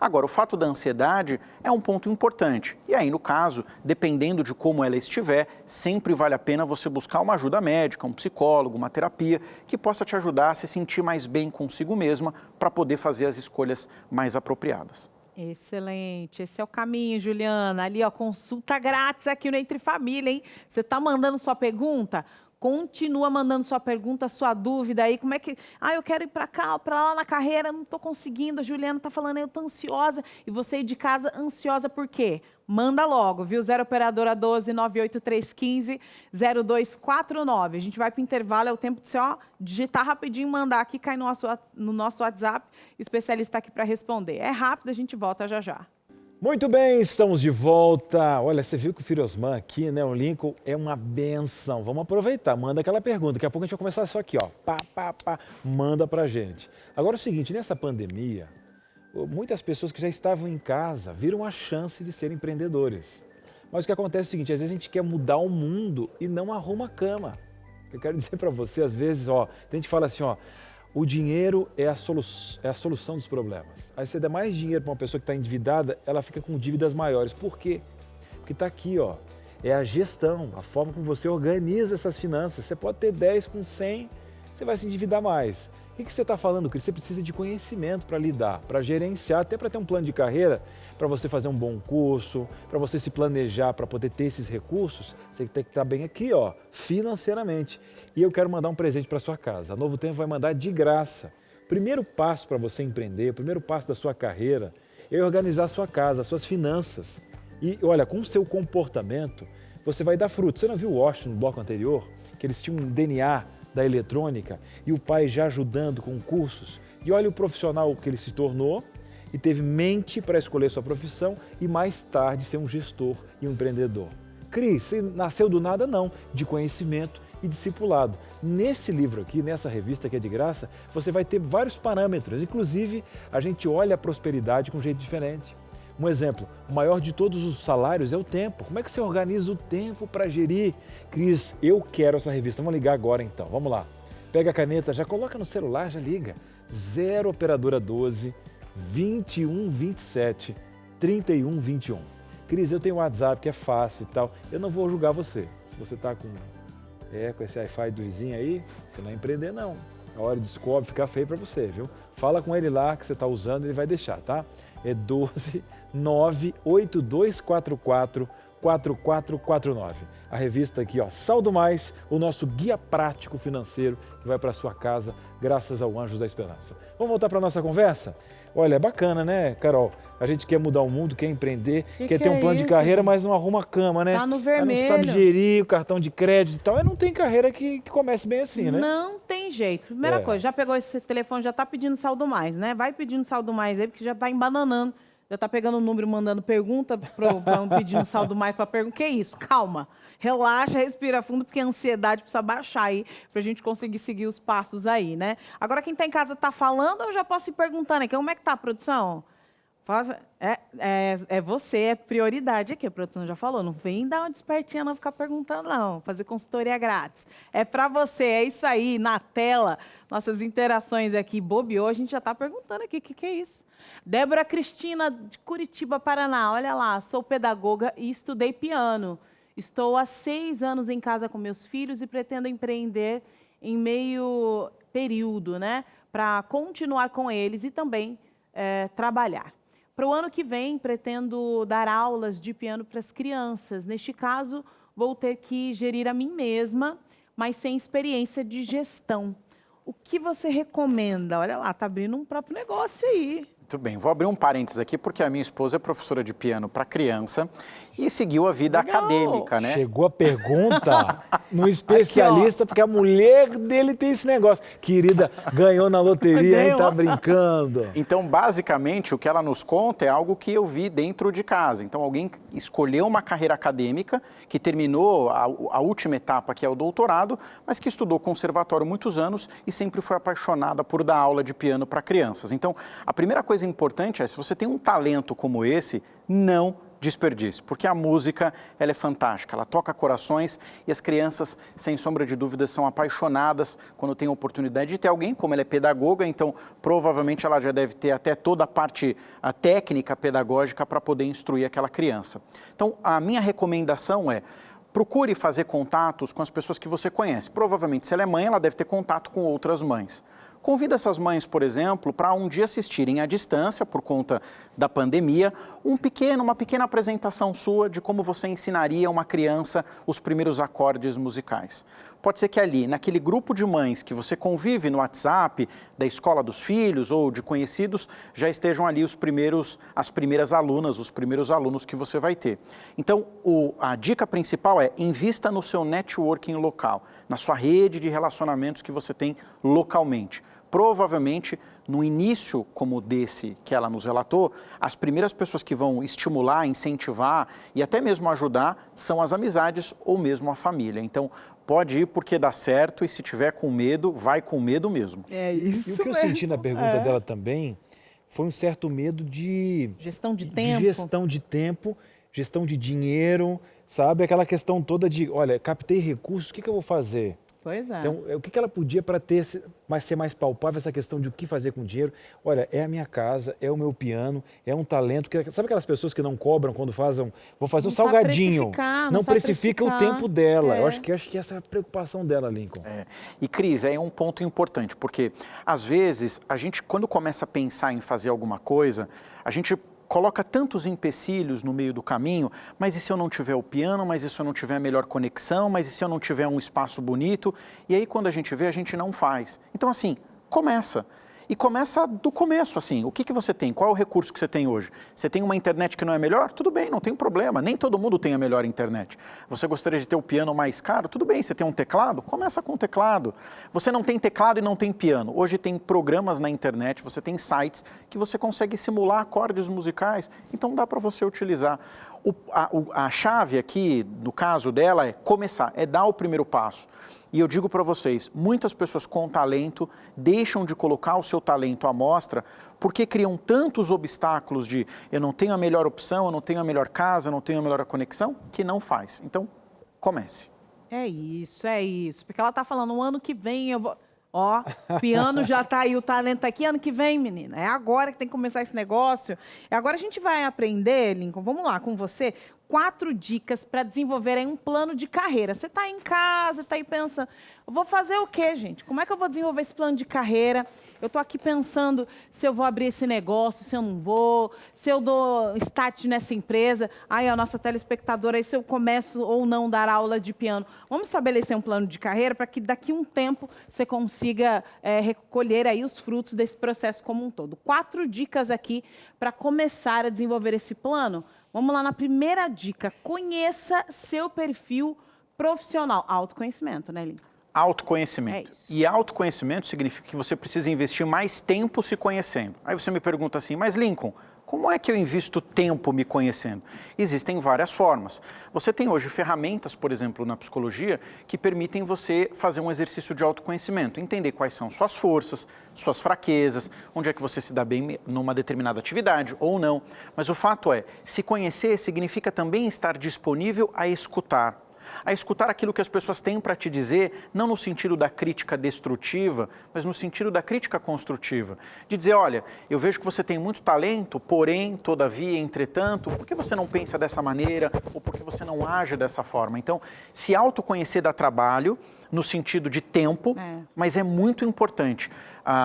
Agora, o fato da ansiedade é um ponto importante. E aí, no caso, dependendo de como ela estiver, sempre vale a pena você buscar uma ajuda médica, um psicólogo, uma terapia, que possa te ajudar a se sentir mais bem consigo mesma para poder fazer as escolhas mais apropriadas. Excelente, esse é o caminho, Juliana. Ali, ó, consulta grátis aqui no Entre Família, hein? Você está mandando sua pergunta? Continua mandando sua pergunta, sua dúvida aí, como é que... eu quero ir para cá, para lá na carreira, não estou conseguindo, a Juliana está falando, eu estou ansiosa, e você aí de casa ansiosa por quê? Manda logo, viu? 0 operadora 12 98315 0249. A gente vai para o intervalo, é o tempo de você, digitar rapidinho, mandar aqui, cai no nosso WhatsApp, o especialista está aqui para responder. É rápido, a gente volta já já. Muito bem, estamos de volta. Olha, você viu que o Firosman aqui, né, o Lincoln, é uma benção. Vamos aproveitar, manda aquela pergunta. Daqui a pouco a gente vai começar só aqui, ó. Manda pra gente. Agora é o seguinte, nessa pandemia, muitas pessoas que já estavam em casa viram a chance de serem empreendedores. Mas o que acontece é o seguinte, às vezes a gente quer mudar o mundo e não arruma a cama. Eu quero dizer para você, às vezes, tem gente que fala assim, o dinheiro é a solução dos problemas. Aí você dá mais dinheiro para uma pessoa que está endividada, ela fica com dívidas maiores. Por quê? Porque está aqui, é a gestão, a forma como você organiza essas finanças. Você pode ter 10 com 100, você vai se endividar mais. O que você está falando, Cris? Você precisa de conhecimento para lidar, para gerenciar, até para ter um plano de carreira, para você fazer um bom curso, para você se planejar, para poder ter esses recursos, você tem que estar bem aqui, ó, financeiramente. E eu quero mandar um presente para sua casa. A Novo Tempo vai mandar de graça. Primeiro passo para você empreender, o primeiro passo da sua carreira é organizar a sua casa, as suas finanças. E olha, com o seu comportamento, você vai dar fruto. Você não viu o Washington no bloco anterior? Que eles tinham um DNA da eletrônica e o pai já ajudando com cursos. E olha o profissional que ele se tornou e teve mente para escolher sua profissão e mais tarde ser um gestor e um empreendedor. Cris, você nasceu do nada? Não, de conhecimento e discipulado. Nesse livro aqui, nessa revista que é de graça, você vai ter vários parâmetros. Inclusive, a gente olha a prosperidade com um jeito diferente. Um exemplo, o maior de todos os salários é o tempo. Como é que você organiza o tempo para gerir? Cris, eu quero essa revista. Vamos ligar agora então. Vamos lá. Pega a caneta, já coloca no celular, já liga. 0 operadora 12 21 27 31 21. Cris, eu tenho um WhatsApp que é fácil e tal. Eu não vou julgar você. Se você está com esse Wi-Fi do vizinho aí, você não vai empreender não. A hora de descobre, fica feio para você, viu? Fala com ele lá que você está usando, ele vai deixar, tá? É 12 98244 4449. A revista aqui, ó, Saldo Mais, o nosso guia prático financeiro que vai para sua casa graças ao Anjos da Esperança. Vamos voltar para a nossa conversa? Olha, é bacana, né, Carol? A gente quer mudar o mundo, quer empreender, quer ter um plano de carreira, mas não arruma a cama, né? Tá no vermelho. Não sabe gerir o cartão de crédito e tal. E não tem carreira que comece bem assim, né? Não tem jeito. Primeira coisa, já pegou esse telefone, já tá pedindo saldo mais, né? Vai pedindo saldo mais aí, porque já tá embananando. Já tá pegando o número, mandando pergunta, pedindo saldo mais para perguntar. Que isso? Calma. Relaxa, respira fundo, porque a ansiedade precisa baixar aí, pra gente conseguir seguir os passos aí, né? Agora, quem tá em casa tá falando, eu já posso ir perguntando aqui. Como é que tá a produção? É você, é prioridade aqui, a produção já falou. Não vem dar uma despertinha, não ficar perguntando, não. Fazer consultoria grátis. É para você, é isso aí, na tela. Nossas interações aqui, bobeou, a gente já está perguntando aqui, o que é isso? Débora Cristina, de Curitiba, Paraná. Olha lá, sou pedagoga e estudei piano. Estou há 6 anos em casa com meus filhos e pretendo empreender em meio período, né? Para continuar com eles e também trabalhar. Para o ano que vem, pretendo dar aulas de piano para as crianças. Neste caso, vou ter que gerir a mim mesma, mas sem experiência de gestão. O que você recomenda? Olha lá, está abrindo um próprio negócio aí. Muito bem, vou abrir um parênteses aqui, porque a minha esposa é professora de piano para criança e seguiu a vida acadêmica, né? Chegou a pergunta no especialista, aqui, porque a mulher dele tem esse negócio. Querida, ganhou na loteria e tá brincando. Então, basicamente, o que ela nos conta é algo que eu vi dentro de casa. Então, alguém escolheu uma carreira acadêmica, que terminou a última etapa, que é o doutorado, mas que estudou conservatório muitos anos e sempre foi apaixonada por dar aula de piano para crianças. Então, a primeira coisa importante é, se você tem um talento como esse, não desperdice, porque a música, ela é fantástica, ela toca corações e as crianças, sem sombra de dúvida, são apaixonadas quando tem a oportunidade de ter alguém, como ela é pedagoga, então provavelmente ela já deve ter até toda a parte técnica pedagógica para poder instruir aquela criança. Então, a minha recomendação é, procure fazer contatos com as pessoas que você conhece. Provavelmente, se ela é mãe, ela deve ter contato com outras mães. Convida essas mães, por exemplo, para um dia assistirem à distância, por conta da pandemia, uma pequena apresentação sua de como você ensinaria a uma criança os primeiros acordes musicais. Pode ser que ali, naquele grupo de mães que você convive no WhatsApp, da escola dos filhos ou de conhecidos, já estejam ali as primeiras alunas, os primeiros alunos que você vai ter. Então, a dica principal é invista no seu networking local, na sua rede de relacionamentos que você tem localmente. Provavelmente, no início como desse que ela nos relatou, as primeiras pessoas que vão estimular, incentivar e até mesmo ajudar são as amizades ou mesmo a família. Então, pode ir porque dá certo e se tiver com medo, vai com medo mesmo. É isso. E o que eu senti na pergunta dela também foi um certo medo de gestão de tempo. Gestão de tempo, gestão de dinheiro, sabe? Aquela questão toda de, olha, captei recursos, o que eu vou fazer? Pois é. Então, o que ela podia para ser mais palpável essa questão de o que fazer com o dinheiro? Olha, é a minha casa, é o meu piano, é um talento. Sabe aquelas pessoas que não cobram quando vou fazer um salgadinho? Não precifica o tempo dela. Eu acho que essa é a preocupação dela, Lincoln. E, Cris, é um ponto importante, porque às vezes a gente, quando começa a pensar em fazer alguma coisa, a gente coloca tantos empecilhos no meio do caminho, mas e se eu não tiver o piano, mas e se eu não tiver a melhor conexão, mas e se eu não tiver um espaço bonito? E aí quando a gente vê, a gente não faz. Então assim, começa. E começa do começo, assim, o que você tem? Qual é o recurso que você tem hoje? Você tem uma internet que não é melhor? Tudo bem, não tem problema, nem todo mundo tem a melhor internet. Você gostaria de ter o piano mais caro? Tudo bem, você tem um teclado? Começa com o teclado. Você não tem teclado e não tem piano. Hoje tem programas na internet, você tem sites que você consegue simular acordes musicais, então dá para você utilizar. A chave aqui, no caso dela, é começar, é dar o primeiro passo. E eu digo para vocês, muitas pessoas com talento deixam de colocar o seu talento à mostra porque criam tantos obstáculos de eu não tenho a melhor opção, eu não tenho a melhor casa, eu não tenho a melhor conexão, que não faz. Então, comece. É isso. Porque ela tá falando, o ano que vem eu vou... Ó, piano já tá aí, o talento tá aqui, ano que vem, menina. É agora que tem que começar esse negócio. E agora a gente vai aprender, Lincoln, vamos lá com você, 4 dicas para desenvolver aí um plano de carreira. Você tá em casa, tá aí pensando, eu vou fazer o quê, gente? Como é que eu vou desenvolver esse plano de carreira? Eu tô aqui pensando se eu vou abrir esse negócio, se eu não vou, se eu dou start nessa empresa. Aí a nossa telespectadora, aí se eu começo ou não dar aula de piano. Vamos estabelecer um plano de carreira para que daqui a um tempo você consiga recolher aí os frutos desse processo como um todo. 4 dicas aqui para começar a desenvolver esse plano. Vamos lá na primeira dica. Conheça seu perfil profissional. Autoconhecimento, né, Lincoln? Autoconhecimento. E autoconhecimento significa que você precisa investir mais tempo se conhecendo. Aí você me pergunta assim, mas Lincoln, como é que eu invisto tempo me conhecendo? Existem várias formas. Você tem hoje ferramentas, por exemplo, na psicologia, que permitem você fazer um exercício de autoconhecimento, entender quais são suas forças, suas fraquezas, onde é que você se dá bem numa determinada atividade ou não. Mas o fato é, se conhecer significa também estar disponível a escutar aquilo que as pessoas têm para te dizer, não no sentido da crítica destrutiva, mas no sentido da crítica construtiva. De dizer, olha, eu vejo que você tem muito talento, porém, todavia, entretanto, por que você não pensa dessa maneira ou por que você não age dessa forma? Então, se autoconhecer dá trabalho, no sentido de tempo, mas é muito importante.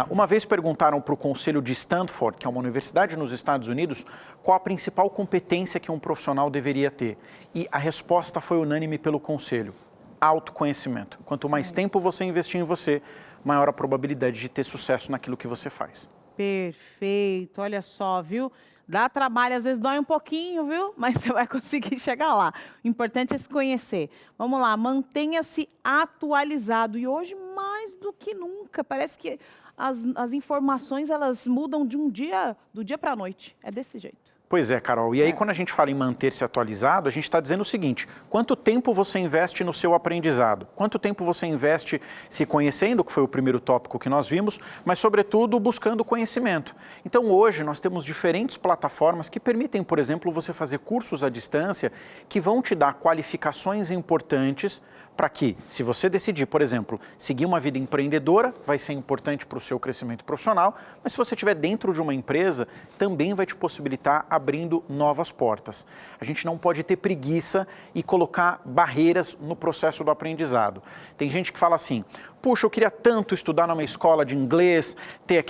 Uma vez perguntaram para o Conselho de Stanford, que é uma universidade nos Estados Unidos, qual a principal competência que um profissional deveria ter. E a resposta foi unânime pelo Conselho: autoconhecimento. Quanto mais tempo você investir em você, maior a probabilidade de ter sucesso naquilo que você faz. Perfeito, olha só, viu? Dá trabalho, às vezes dói um pouquinho, viu? Mas você vai conseguir chegar lá. O importante é se conhecer. Vamos lá, mantenha-se atualizado. E hoje, mais do que nunca, parece que as informações, elas mudam do dia para a noite. É desse jeito. Pois é, Carol. E aí, quando a gente fala em manter-se atualizado, a gente está dizendo o seguinte: quanto tempo você investe no seu aprendizado? Quanto tempo você investe se conhecendo, que foi o primeiro tópico que nós vimos, mas, sobretudo, buscando conhecimento. Então, hoje, nós temos diferentes plataformas que permitem, por exemplo, você fazer cursos à distância que vão te dar qualificações importantes para que, se você decidir, por exemplo, seguir uma vida empreendedora, vai ser importante para o seu crescimento profissional, mas se você estiver dentro de uma empresa, também vai te possibilitar abrindo novas portas. A gente não pode ter preguiça e colocar barreiras no processo do aprendizado. Tem gente que fala assim, puxa, eu queria tanto estudar numa escola de inglês, ter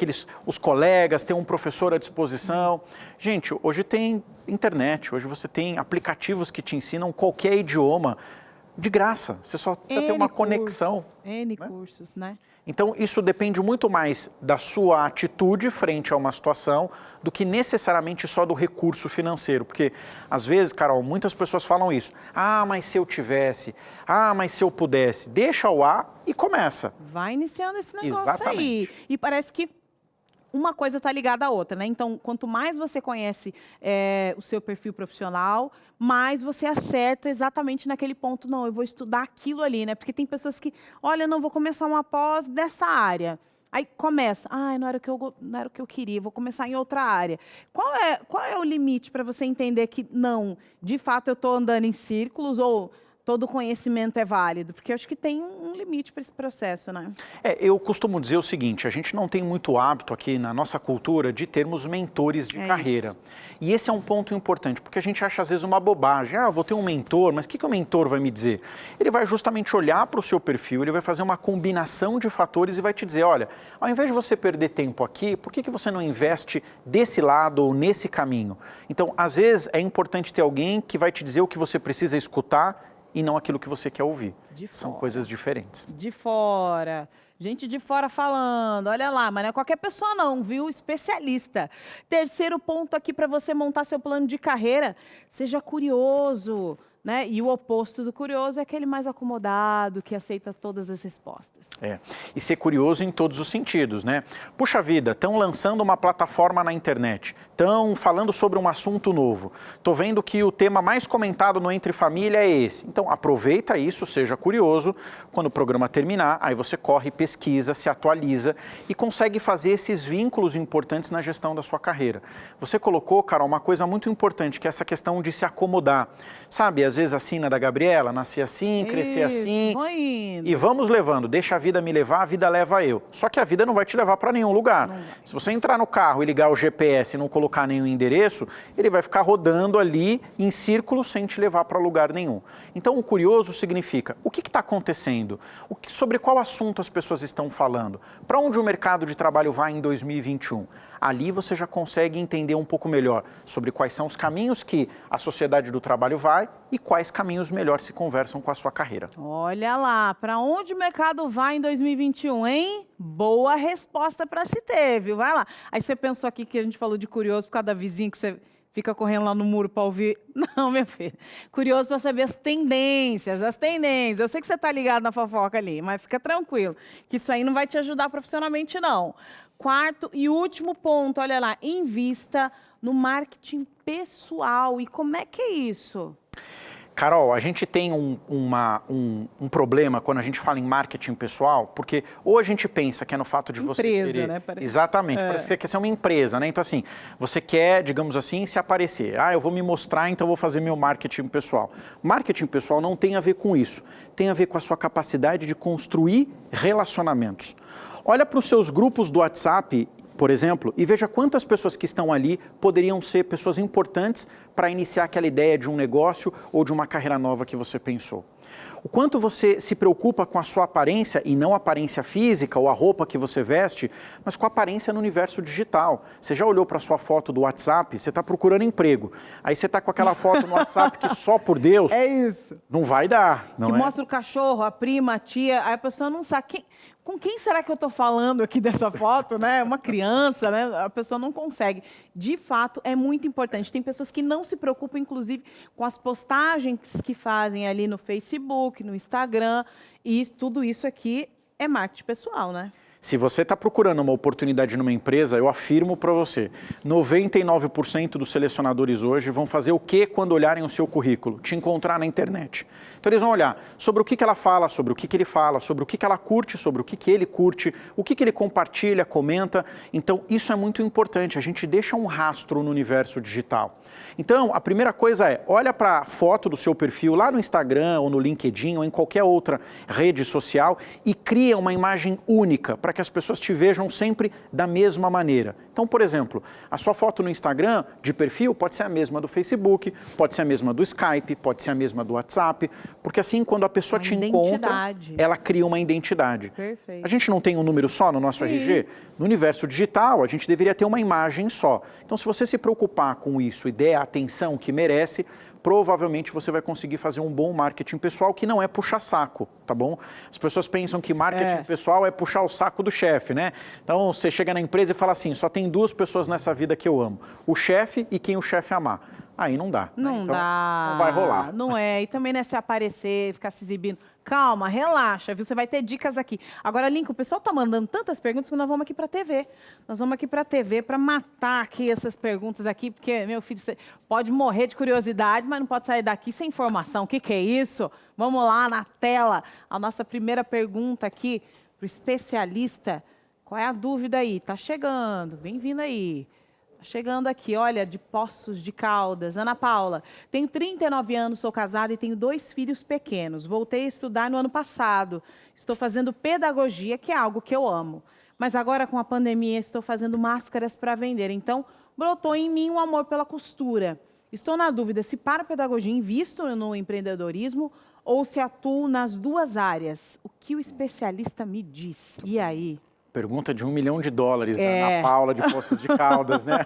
os colegas, ter um professor à disposição. Gente, hoje tem internet, hoje você tem aplicativos que te ensinam qualquer idioma, de graça, você só precisa ter uma conexão. Cursos, né? Então, isso depende muito mais da sua atitude frente a uma situação do que necessariamente só do recurso financeiro. Porque, às vezes, Carol, muitas pessoas falam isso. Ah, mas se eu tivesse. Ah, mas se eu pudesse. Deixa o ar e começa. Vai iniciando esse negócio aí. E parece que uma coisa está ligada à outra, né? Então, quanto mais você conhece o seu perfil profissional, mais você acerta exatamente naquele ponto. Não, eu vou estudar aquilo ali, né? Porque tem pessoas que, olha, não vou começar uma pós dessa área. Aí começa, não era o que eu queria, vou começar em outra área. Qual é o limite para você entender que, não, de fato eu estou andando em círculos ou todo conhecimento é válido? Porque eu acho que tem um limite para esse processo, né? Eu costumo dizer o seguinte, a gente não tem muito hábito aqui na nossa cultura de termos mentores de carreira. E esse é um ponto importante, porque a gente acha às vezes uma bobagem. Eu vou ter um mentor, mas o que o mentor vai me dizer? Ele vai justamente olhar para o seu perfil, ele vai fazer uma combinação de fatores e vai te dizer, olha, ao invés de você perder tempo aqui, por que você não investe desse lado ou nesse caminho? Então, às vezes, é importante ter alguém que vai te dizer o que você precisa escutar e não aquilo que você quer ouvir. São coisas diferentes. De fora. Gente de fora falando, olha lá, mas não é qualquer pessoa não, viu? Especialista. Terceiro ponto aqui para você montar seu plano de carreira, seja curioso, né? E o oposto do curioso é aquele mais acomodado, que aceita todas as respostas. E ser curioso em todos os sentidos, né? Puxa vida, estão lançando uma plataforma na internet, estão falando sobre um assunto novo, estou vendo que o tema mais comentado no Entre Família é esse. Então aproveita isso, seja curioso, quando o programa terminar, aí você corre, pesquisa, se atualiza e consegue fazer esses vínculos importantes na gestão da sua carreira. Você colocou, Carol, uma coisa muito importante, que é essa questão de se acomodar. Sabe, às vezes a sina da Gabriela, nasci assim, cresci assim, e vamos levando, deixa a vida me levar, a vida leva eu. Só que a vida não vai te levar para nenhum lugar. Se você entrar no carro e ligar o GPS e não colocar nenhum endereço, ele vai ficar rodando ali em círculo sem te levar para lugar nenhum. Então, o curioso significa, o que está acontecendo? Sobre qual assunto as pessoas estão falando? Para onde o mercado de trabalho vai em 2021? Ali você já consegue entender um pouco melhor sobre quais são os caminhos que a sociedade do trabalho vai e quais caminhos melhor se conversam com a sua carreira. Olha lá, para onde o mercado vai em 2021, hein? Boa resposta para se ter, viu? Vai lá. Aí você pensou aqui que a gente falou de curioso por causa da vizinha que você fica correndo lá no muro para ouvir. Não, minha filha. Curioso para saber as tendências. Eu sei que você está ligado na fofoca ali, mas fica tranquilo, que isso aí não vai te ajudar profissionalmente, não. Quarto e último ponto, olha lá, invista no marketing pessoal. E como é que é isso? Carol, a gente tem um problema quando a gente fala em marketing pessoal, porque ou a gente pensa que é no fato de você querer... né? Parece... Exatamente, parece que você quer ser uma empresa, né? Então, assim, você quer, digamos assim, se aparecer. Eu vou me mostrar, então eu vou fazer meu marketing pessoal. Marketing pessoal não tem a ver com isso. Tem a ver com a sua capacidade de construir relacionamentos. Olha para os seus grupos do WhatsApp, por exemplo, e veja quantas pessoas que estão ali poderiam ser pessoas importantes para iniciar aquela ideia de um negócio ou de uma carreira nova que você pensou. O quanto você se preocupa com a sua aparência, e não a aparência física ou a roupa que você veste, mas com a aparência no universo digital. Você já olhou para a sua foto do WhatsApp, você está procurando emprego. Aí você está com aquela foto no WhatsApp que só por Deus... É isso. Não vai dar, não que mostra o cachorro, a prima, a tia, aí a pessoa não sabe... Com quem será que eu estou falando aqui dessa foto, né? Uma criança, né? A pessoa não consegue. De fato, é muito importante. Tem pessoas que não se preocupam, inclusive, com as postagens que fazem ali no Facebook, no Instagram. E tudo isso aqui é marketing pessoal, né? Se você está procurando uma oportunidade numa empresa, eu afirmo para você, 99% dos selecionadores hoje vão fazer o que quando olharem o seu currículo? Te encontrar na internet. Então eles vão olhar sobre o que ela fala, sobre o que ele fala, sobre o que ela curte, sobre o que ele curte, o que ele compartilha, comenta. Então isso é muito importante, a gente deixa um rastro no universo digital. Então a primeira coisa é, olha para a foto do seu perfil lá no Instagram ou no LinkedIn ou em qualquer outra rede social e cria uma imagem única para que as pessoas te vejam sempre da mesma maneira. Então, por exemplo, a sua foto no Instagram de perfil pode ser a mesma do Facebook, pode ser a mesma do Skype, pode ser a mesma do WhatsApp, porque assim, quando a pessoa te encontra, ela cria uma identidade. Perfeito. A gente não tem um número só no nosso RG? No universo digital, a gente deveria ter uma imagem só. Então, se você se preocupar com isso e der a atenção que merece, provavelmente você vai conseguir fazer um bom marketing pessoal que não é puxar saco, tá bom? As pessoas pensam que marketing pessoal é puxar o saco do chefe, né? Então, você chega na empresa e fala assim, só tem duas pessoas nessa vida que eu amo, o chefe e quem o chefe amar. Aí não dá. Não, né? Então, dá. Não vai rolar. Não é. E também não é se aparecer, ficar se exibindo. Calma, relaxa, viu? Você vai ter dicas aqui. Agora, Lincoln, o pessoal tá mandando tantas perguntas que nós vamos aqui para a TV. Nós vamos aqui para a TV para matar aqui essas perguntas aqui, porque, meu filho, você pode morrer de curiosidade, mas não pode sair daqui sem informação. O que é isso? Vamos lá na tela. A nossa primeira pergunta aqui para o especialista. Qual é a dúvida aí? Tá chegando. Bem-vindo aí. Chegando aqui, olha, de Poços de Caldas. Ana Paula, tenho 39 anos, sou casada e tenho 2 filhos pequenos. Voltei a estudar no ano passado. Estou fazendo pedagogia, que é algo que eu amo. Mas agora, com a pandemia, estou fazendo máscaras para vender. Então, brotou em mim um amor pela costura. Estou na dúvida se para a pedagogia invisto no empreendedorismo ou se atuo nas 2 áreas. O que o especialista me diz? E aí? Pergunta de $1 milhão, da Ana Paula de Poços de Caldas, né?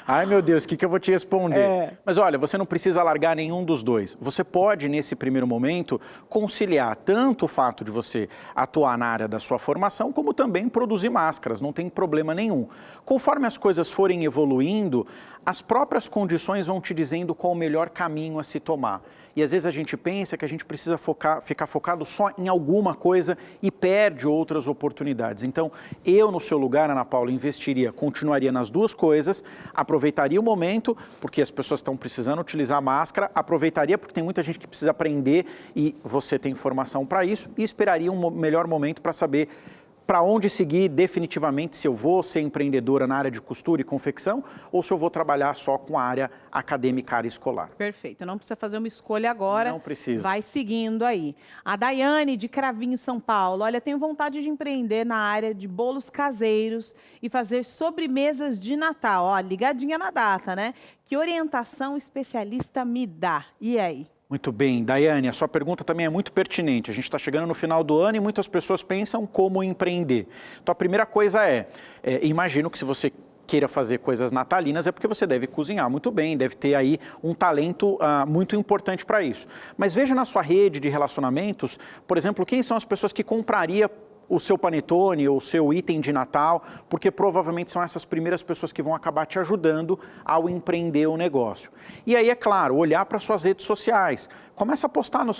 Ai, meu Deus, o que eu vou te responder? Mas olha, você não precisa largar nenhum dos dois. Você pode, nesse primeiro momento, conciliar tanto o fato de você atuar na área da sua formação, como também produzir máscaras, não tem problema nenhum. Conforme as coisas forem evoluindo, as próprias condições vão te dizendo qual o melhor caminho a se tomar. E às vezes a gente pensa que a gente precisa ficar focado só em alguma coisa e perde outras oportunidades. Então, eu no seu lugar, Ana Paula, continuaria nas 2 coisas, aproveitaria o momento, porque as pessoas estão precisando utilizar máscara, aproveitaria porque tem muita gente que precisa aprender e você tem informação para isso, e esperaria um melhor momento para saber para onde seguir definitivamente, se eu vou ser empreendedora na área de costura e confecção ou se eu vou trabalhar só com a área acadêmica, área escolar. Perfeito, não precisa fazer uma escolha agora. Não precisa. Vai seguindo aí. A Daiane, de Cravinho, São Paulo. Olha, tenho vontade de empreender na área de bolos caseiros e fazer sobremesas de Natal. Ó, ligadinha na data, né? Que orientação o especialista me dá? E aí? Muito bem, Daiane, a sua pergunta também é muito pertinente. A gente está chegando no final do ano e muitas pessoas pensam como empreender. Então, a primeira coisa imagino que se você queira fazer coisas natalinas é porque você deve cozinhar muito bem, deve ter aí um talento muito importante para isso. Mas veja na sua rede de relacionamentos, por exemplo, quem são as pessoas que compraria o seu panetone ou o seu item de Natal, porque provavelmente são essas primeiras pessoas que vão acabar te ajudando ao empreender o negócio. E aí, é claro, olhar para suas redes sociais. Começa a postar no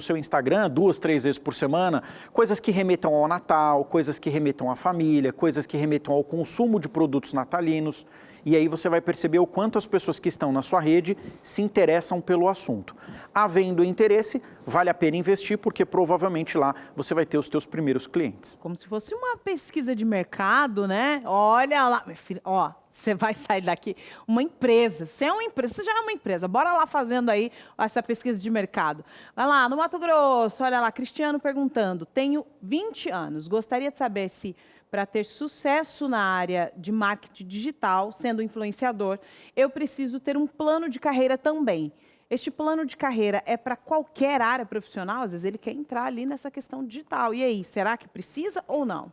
seu Instagram 2, 3 vezes por semana, coisas que remetam ao Natal, coisas que remetam à família, coisas que remetam ao consumo de produtos natalinos. E aí você vai perceber o quanto as pessoas que estão na sua rede se interessam pelo assunto. Havendo interesse, vale a pena investir, porque provavelmente lá você vai ter os teus primeiros clientes. Como se fosse uma pesquisa de mercado, né? Olha lá, meu filho, ó, você vai sair daqui uma empresa. Você é uma empresa, você já é uma empresa. Bora lá fazendo aí essa pesquisa de mercado. Vai lá, no Mato Grosso, olha lá, Cristiano perguntando. Tenho 20 anos, gostaria de saber se para ter sucesso na área de marketing digital, sendo influenciador, eu preciso ter um plano de carreira também. Este plano de carreira é para qualquer área profissional? Às vezes ele quer entrar ali nessa questão digital. E aí, será que precisa ou não?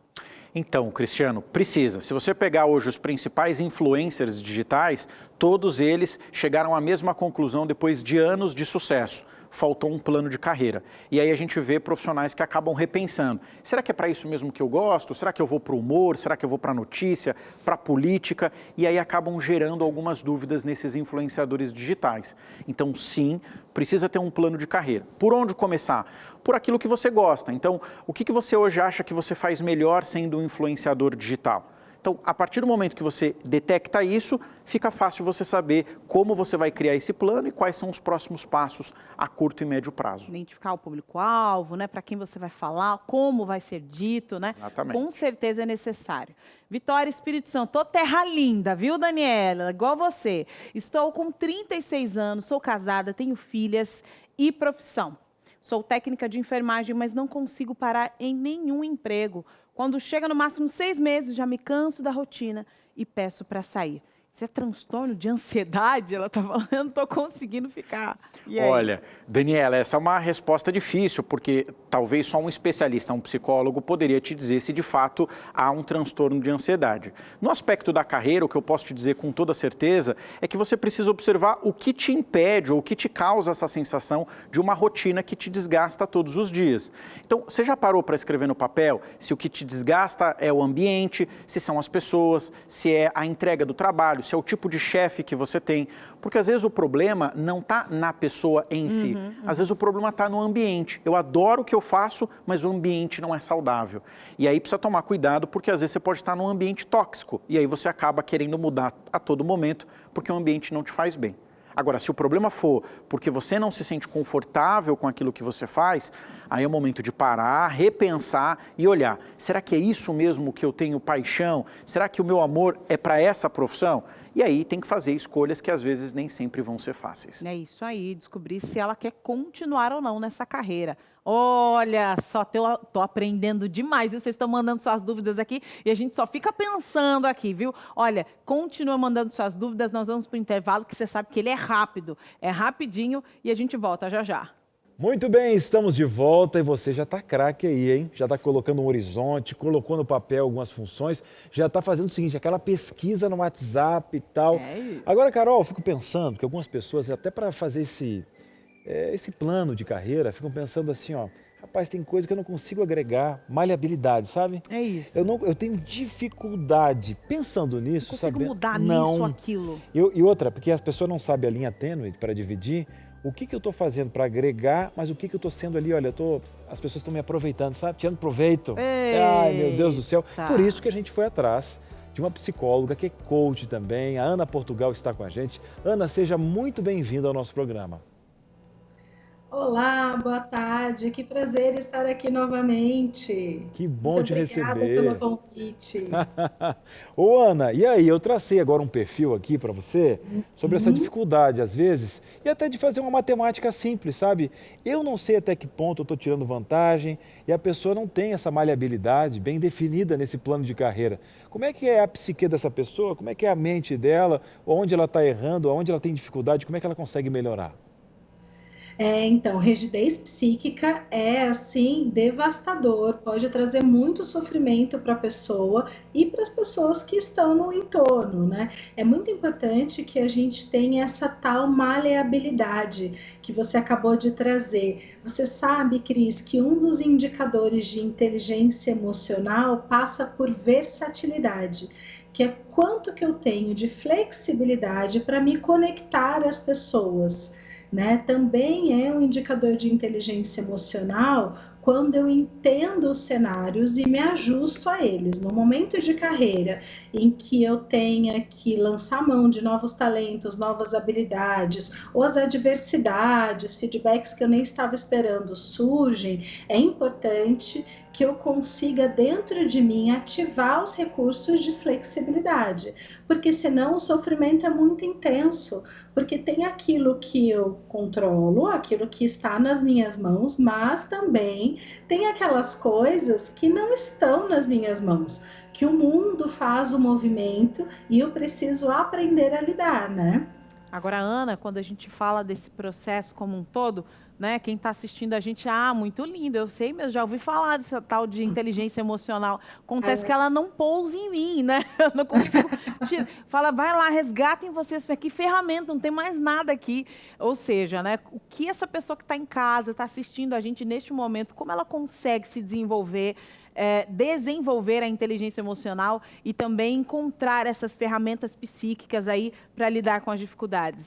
Então, Cristiano, precisa. Se você pegar hoje os principais influencers digitais, todos eles chegaram à mesma conclusão depois de anos de sucesso. Faltou um plano de carreira. E aí a gente vê profissionais que acabam repensando. Será que é para isso mesmo que eu gosto? Será que eu vou para o humor? Será que eu vou para a notícia? Para a política? E aí acabam gerando algumas dúvidas nesses influenciadores digitais. Então, sim, precisa ter um plano de carreira. Por onde começar? Por aquilo que você gosta. Então, o que você hoje acha que você faz melhor sendo um influenciador digital? Então, a partir do momento que você detecta isso, fica fácil você saber como você vai criar esse plano e quais são os próximos passos a curto e médio prazo. Identificar o público-alvo, né? Para quem você vai falar, como vai ser dito, né? Exatamente. Com certeza é necessário. Vitória, Espírito Santo, tô terra linda, viu, Daniela? Igual você. Estou com 36 anos, sou casada, tenho filhas e profissão. Sou técnica de enfermagem, mas não consigo parar em nenhum emprego. Quando chega no máximo 6 meses, já me canso da rotina e peço para sair. Isso é transtorno de ansiedade? Ela está falando, não estou conseguindo ficar. Olha, Daniela, essa é uma resposta difícil, porque talvez só um especialista, um psicólogo, poderia te dizer se de fato há um transtorno de ansiedade. No aspecto da carreira, o que eu posso te dizer com toda certeza é que você precisa observar o que te impede ou o que te causa essa sensação de uma rotina que te desgasta todos os dias. Então, você já parou para escrever no papel se o que te desgasta é o ambiente, se são as pessoas, se é a entrega do trabalho, se é o tipo de chefe que você tem, porque às vezes o problema não está na pessoa em si, às vezes o problema está no ambiente. Eu adoro o que eu faço, mas o ambiente não é saudável. E aí precisa tomar cuidado, porque às vezes você pode estar num ambiente tóxico, e aí você acaba querendo mudar a todo momento, porque o ambiente não te faz bem. Agora, se o problema for porque você não se sente confortável com aquilo que você faz, aí é o momento de parar, repensar e olhar. Será que é isso mesmo que eu tenho paixão? Será que o meu amor é para essa profissão? E aí tem que fazer escolhas que às vezes nem sempre vão ser fáceis. É isso aí, descobrir se ela quer continuar ou não nessa carreira. Olha, só tô aprendendo demais, viu? Vocês estão mandando suas dúvidas aqui e a gente só fica pensando aqui, viu? Olha, continua mandando suas dúvidas, nós vamos para o intervalo, que você sabe que ele é rápido, é rapidinho e a gente volta já já. Muito bem, estamos de volta e você já está craque aí, hein? Já está colocando um horizonte, colocou no papel algumas funções, já está fazendo o seguinte, aquela pesquisa no WhatsApp e tal. É isso. Agora, Carol, eu fico pensando que algumas pessoas, até para fazer esse plano de carreira, ficam pensando assim, ó, rapaz, tem coisa que eu não consigo agregar, maleabilidade, sabe? É isso. Eu tenho dificuldade pensando nisso, Não consigo sabendo... mudar não. nisso, aquilo. E outra, porque as pessoas não sabem a linha tênue para dividir, o que eu estou fazendo para agregar, mas o que eu estou sendo ali, olha, as pessoas estão me aproveitando, sabe? Tirando proveito. Ai, meu Deus do céu. Por isso que a gente foi atrás de uma psicóloga que é coach também, a Ana Portugal está com a gente. Ana, seja muito bem-vinda ao nosso programa. Olá, boa tarde, que prazer estar aqui novamente. Que bom Muito te receber. Obrigada pelo convite. Ô Ana, e aí, eu tracei agora um perfil aqui para você sobre essa dificuldade, às vezes, e até de fazer uma matemática simples, sabe? Eu não sei até que ponto eu estou tirando vantagem e a pessoa não tem essa maleabilidade bem definida nesse plano de carreira. Como é que é a psique dessa pessoa? Como é que é a mente dela? Onde ela está errando? Onde ela tem dificuldade? Como é que ela consegue melhorar? Então, rigidez psíquica é, assim, devastador, pode trazer muito sofrimento para a pessoa e para as pessoas que estão no entorno, né? É muito importante que a gente tenha essa tal maleabilidade que você acabou de trazer. Você sabe, Cris, que um dos indicadores de inteligência emocional passa por versatilidade, que é quanto que eu tenho de flexibilidade para me conectar às pessoas. Né? Também é um indicador de inteligência emocional quando eu entendo os cenários e me ajusto a eles. No momento de carreira em que eu tenha que lançar mão de novos talentos, novas habilidades, ou as adversidades, feedbacks que eu nem estava esperando surgem, é importante que eu consiga dentro de mim ativar os recursos de flexibilidade, porque senão o sofrimento é muito intenso, porque tem aquilo que eu controlo, aquilo que está nas minhas mãos, mas também tem aquelas coisas que não estão nas minhas mãos, que o mundo faz o movimento e eu preciso aprender a lidar, né? Agora, Ana, quando a gente fala desse processo como um todo, né, quem está assistindo a gente, muito lindo, eu sei mesmo, já ouvi falar dessa tal de inteligência emocional. Acontece que ela não pousa em mim, né? Eu não consigo. Fala, vai lá, resgatem vocês, que ferramenta, não tem mais nada aqui. Ou seja, né, o que essa pessoa que está em casa, está assistindo a gente neste momento, como ela consegue se desenvolver, desenvolver a inteligência emocional e também encontrar essas ferramentas psíquicas aí para lidar com as dificuldades?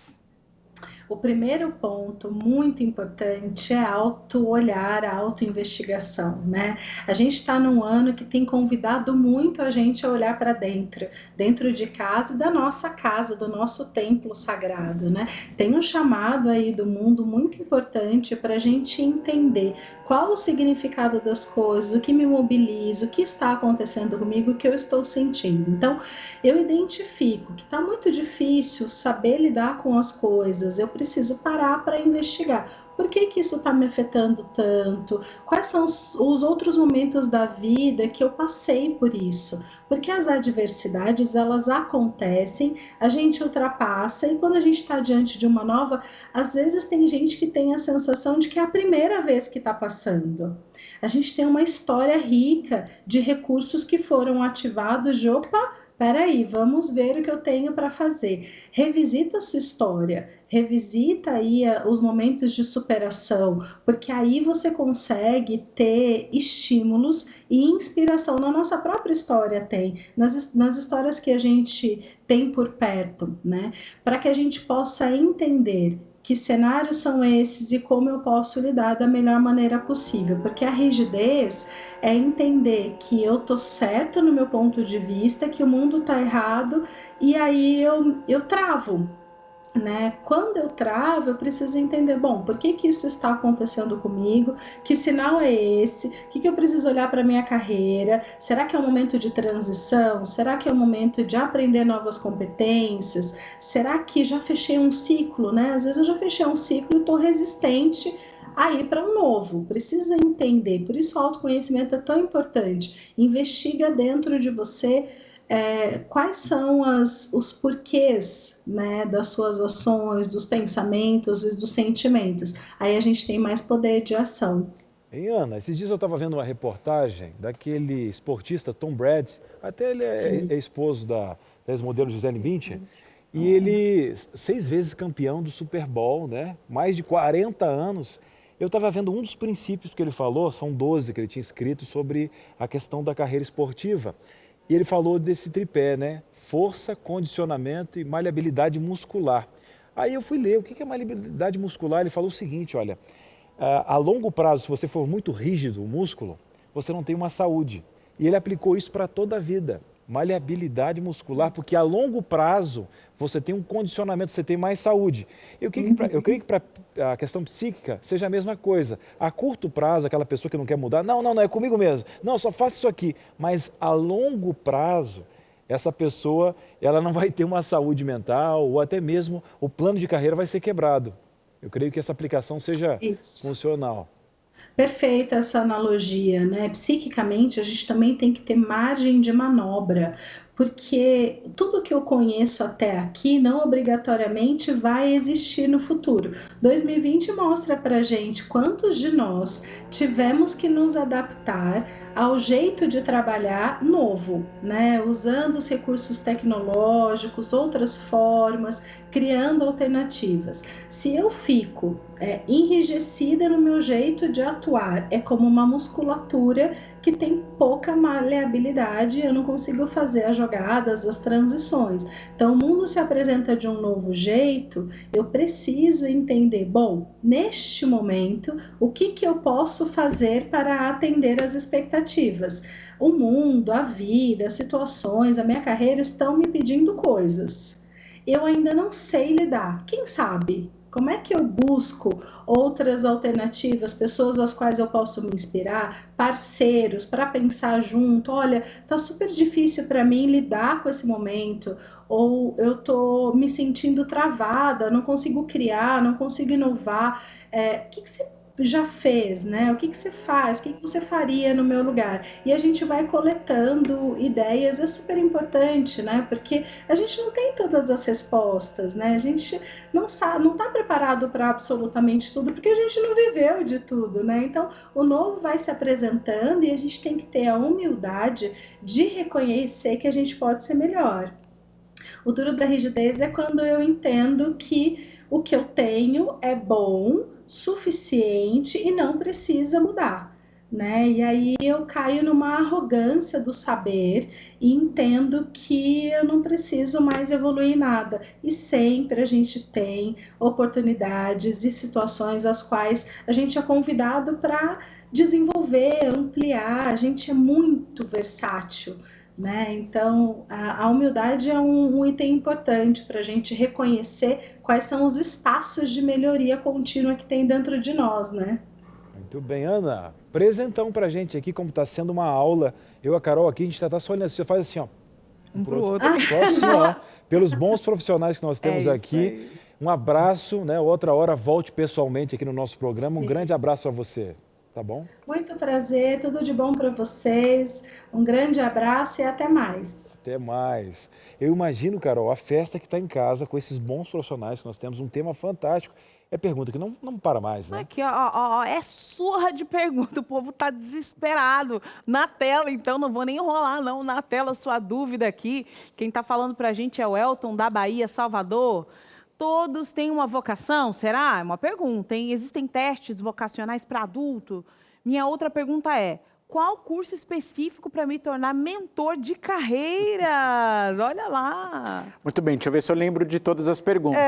O primeiro ponto muito importante é auto-olhar, a auto-investigação, né? A gente está num ano que tem convidado muito a gente a olhar para dentro de casa e da nossa casa, do nosso templo sagrado, né? Tem um chamado aí do mundo muito importante para a gente entender qual o significado das coisas, o que me mobiliza, o que está acontecendo comigo, o que eu estou sentindo. Então, eu identifico que está muito difícil saber lidar com as coisas, eu preciso parar para investigar. Por que isso está me afetando tanto? Quais são os outros momentos da vida que eu passei por isso? Porque as adversidades, elas acontecem, a gente ultrapassa e quando a gente está diante de uma nova, às vezes tem gente que tem a sensação de que é a primeira vez que está passando. A gente tem uma história rica de recursos que foram ativados de peraí, vamos ver o que eu tenho para fazer. Revisita a sua história, revisita aí os momentos de superação, porque aí você consegue ter estímulos e inspiração. Na nossa própria história tem, nas histórias que a gente tem por perto, né? Para que a gente possa entender que cenários são esses e como eu posso lidar da melhor maneira possível, porque a rigidez é entender que eu tô certo no meu ponto de vista, que o mundo tá errado, e aí eu travo. né? Quando eu travo, eu preciso entender, bom, por que que isso está acontecendo comigo? Que sinal é esse? O que que eu preciso olhar para minha carreira? Será que é um momento de transição? Será que é um momento de aprender novas competências? Será que já fechei um ciclo, né? Às vezes eu já fechei um ciclo e estou resistente a ir para um novo. Precisa entender. Por isso o autoconhecimento é tão importante. Investiga dentro de você quais são os porquês, né, das suas ações, dos pensamentos e dos sentimentos. Aí a gente tem mais poder de ação. Hein, Ana, esses dias eu estava vendo uma reportagem daquele esportista Tom Brady, até ele é esposo da ex-modelo Gisele Bündchen, e ele 6 vezes campeão do Super Bowl, né? Mais de 40 anos. Eu estava vendo um dos princípios que ele falou, são 12 que ele tinha escrito sobre a questão da carreira esportiva. E ele falou desse tripé, né? Força, condicionamento e maleabilidade muscular. Aí eu fui ler o que é maleabilidade muscular. Ele falou o seguinte, olha, a longo prazo, se você for muito rígido, o músculo, você não tem uma saúde. E ele aplicou isso para toda a vida. Maleabilidade muscular, porque a longo prazo você tem um condicionamento, você tem mais saúde. Eu creio que para a questão psíquica seja a mesma coisa. A curto prazo, aquela pessoa que não quer mudar, não, é comigo mesmo. Não, só faço isso aqui. Mas a longo prazo, essa pessoa ela não vai ter uma saúde mental ou até mesmo o plano de carreira vai ser quebrado. Eu creio que essa aplicação seja funcional. Perfeita essa analogia, né? Psiquicamente, a gente também tem que ter margem de manobra, porque tudo que eu conheço até aqui não obrigatoriamente vai existir no futuro. 2020 mostra pra gente quantos de nós tivemos que nos adaptar ao jeito de trabalhar novo, né? Usando os recursos tecnológicos, outras formas, criando alternativas. Se eu fico enrijecida no meu jeito de atuar, é como uma musculatura que tem pouca maleabilidade, eu não consigo fazer as jogadas, as transições. Então, o mundo se apresenta de um novo jeito, eu preciso entender, bom, neste momento, o que eu posso fazer para atender às expectativas? O mundo, a vida, as situações, a minha carreira estão me pedindo coisas. Eu ainda não sei lidar. Quem sabe? Como é que eu busco outras alternativas, pessoas às quais eu posso me inspirar, parceiros para pensar junto? Olha, tá super difícil para mim lidar com esse momento, ou eu tô me sentindo travada, não consigo criar, não consigo inovar. O que você já fez, né? O que você faz? O que você faria no meu lugar? E a gente vai coletando ideias, é super importante, né? Porque a gente não tem todas as respostas, né? A gente não sabe, não está preparado para absolutamente tudo, porque a gente não viveu de tudo, né? Então, o novo vai se apresentando e a gente tem que ter a humildade de reconhecer que a gente pode ser melhor. O duro da rigidez é quando eu entendo que o que eu tenho é bom, suficiente e não precisa mudar, né? E aí eu caio numa arrogância do saber e entendo que eu não preciso mais evoluir em nada. E sempre a gente tem oportunidades e situações às quais a gente é convidado para desenvolver, ampliar. A gente é muito versátil, né? Então, a humildade é um item importante para a gente reconhecer quais são os espaços de melhoria contínua que tem dentro de nós, né? Muito bem, Ana. Presentão para a gente aqui, como está sendo uma aula. Eu e a Carol aqui, a gente está só olhando assim, você faz assim, ó. Um pro outro. Só assim, ó. Pelos bons profissionais que nós temos aqui. Aí. Um abraço, né? Outra hora volte pessoalmente aqui no nosso programa. Um grande abraço para você. Tá bom? Muito prazer, tudo de bom para vocês. Um grande abraço e até mais. Até mais. Eu imagino, Carol, a festa que está em casa com esses bons profissionais que nós temos, um tema fantástico. É pergunta que não para mais, né? Aqui, ó, é surra de pergunta. O povo tá desesperado na tela, então não vou nem enrolar, não. Na tela, sua dúvida aqui. Quem tá falando pra gente é o Elton, da Bahia, Salvador. Todos têm uma vocação? Será? É uma pergunta, hein? Existem testes vocacionais para adulto? Minha outra pergunta é, qual curso específico para me tornar mentor de carreiras? Olha lá. Muito bem, deixa eu ver se eu lembro de todas as perguntas.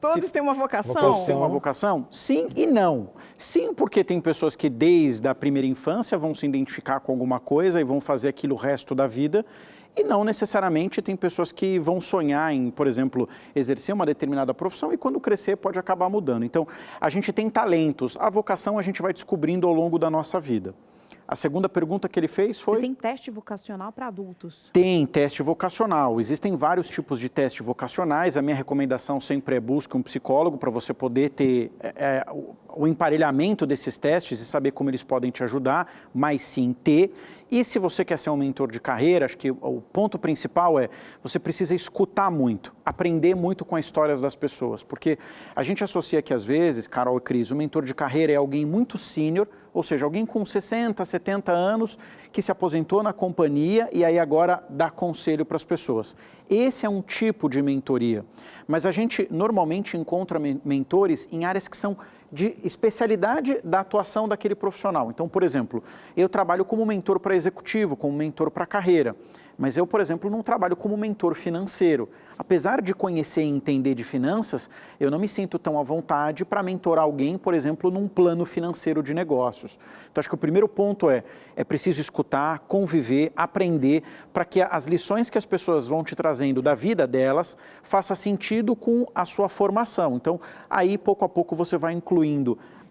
Todos têm uma vocação? Todos têm uma vocação? Sim e não. Sim, porque tem pessoas que desde a primeira infância vão se identificar com alguma coisa e vão fazer aquilo o resto da vida. E não necessariamente tem pessoas que vão sonhar em, por exemplo, exercer uma determinada profissão e quando crescer pode acabar mudando. Então, a gente tem talentos. A vocação a gente vai descobrindo ao longo da nossa vida. A segunda pergunta que ele fez foi... Você tem teste vocacional para adultos? Tem teste vocacional. Existem vários tipos de teste vocacionais. A minha recomendação sempre é busque um psicólogo para você poder ter o emparelhamento desses testes e saber como eles podem te ajudar, mas sim ter. E se você quer ser um mentor de carreira, acho que o ponto principal é você precisa escutar muito, aprender muito com as histórias das pessoas, porque a gente associa que às vezes, Carol e Cris, o mentor de carreira é alguém muito sênior, ou seja, alguém com 60, 70 anos que se aposentou na companhia e aí agora dá conselho para as pessoas. Esse é um tipo de mentoria, mas a gente normalmente encontra mentores em áreas que são de especialidade da atuação daquele profissional. Então, por exemplo, eu trabalho como mentor para executivo, como mentor para carreira, mas eu, por exemplo, não trabalho como mentor financeiro. Apesar de conhecer e entender de finanças, eu não me sinto tão à vontade para mentorar alguém, por exemplo, num plano financeiro de negócios. Então, acho que o primeiro ponto é preciso escutar, conviver, aprender, para que as lições que as pessoas vão te trazendo da vida delas faça sentido com a sua formação. Então, aí, pouco a pouco, você vai incluindo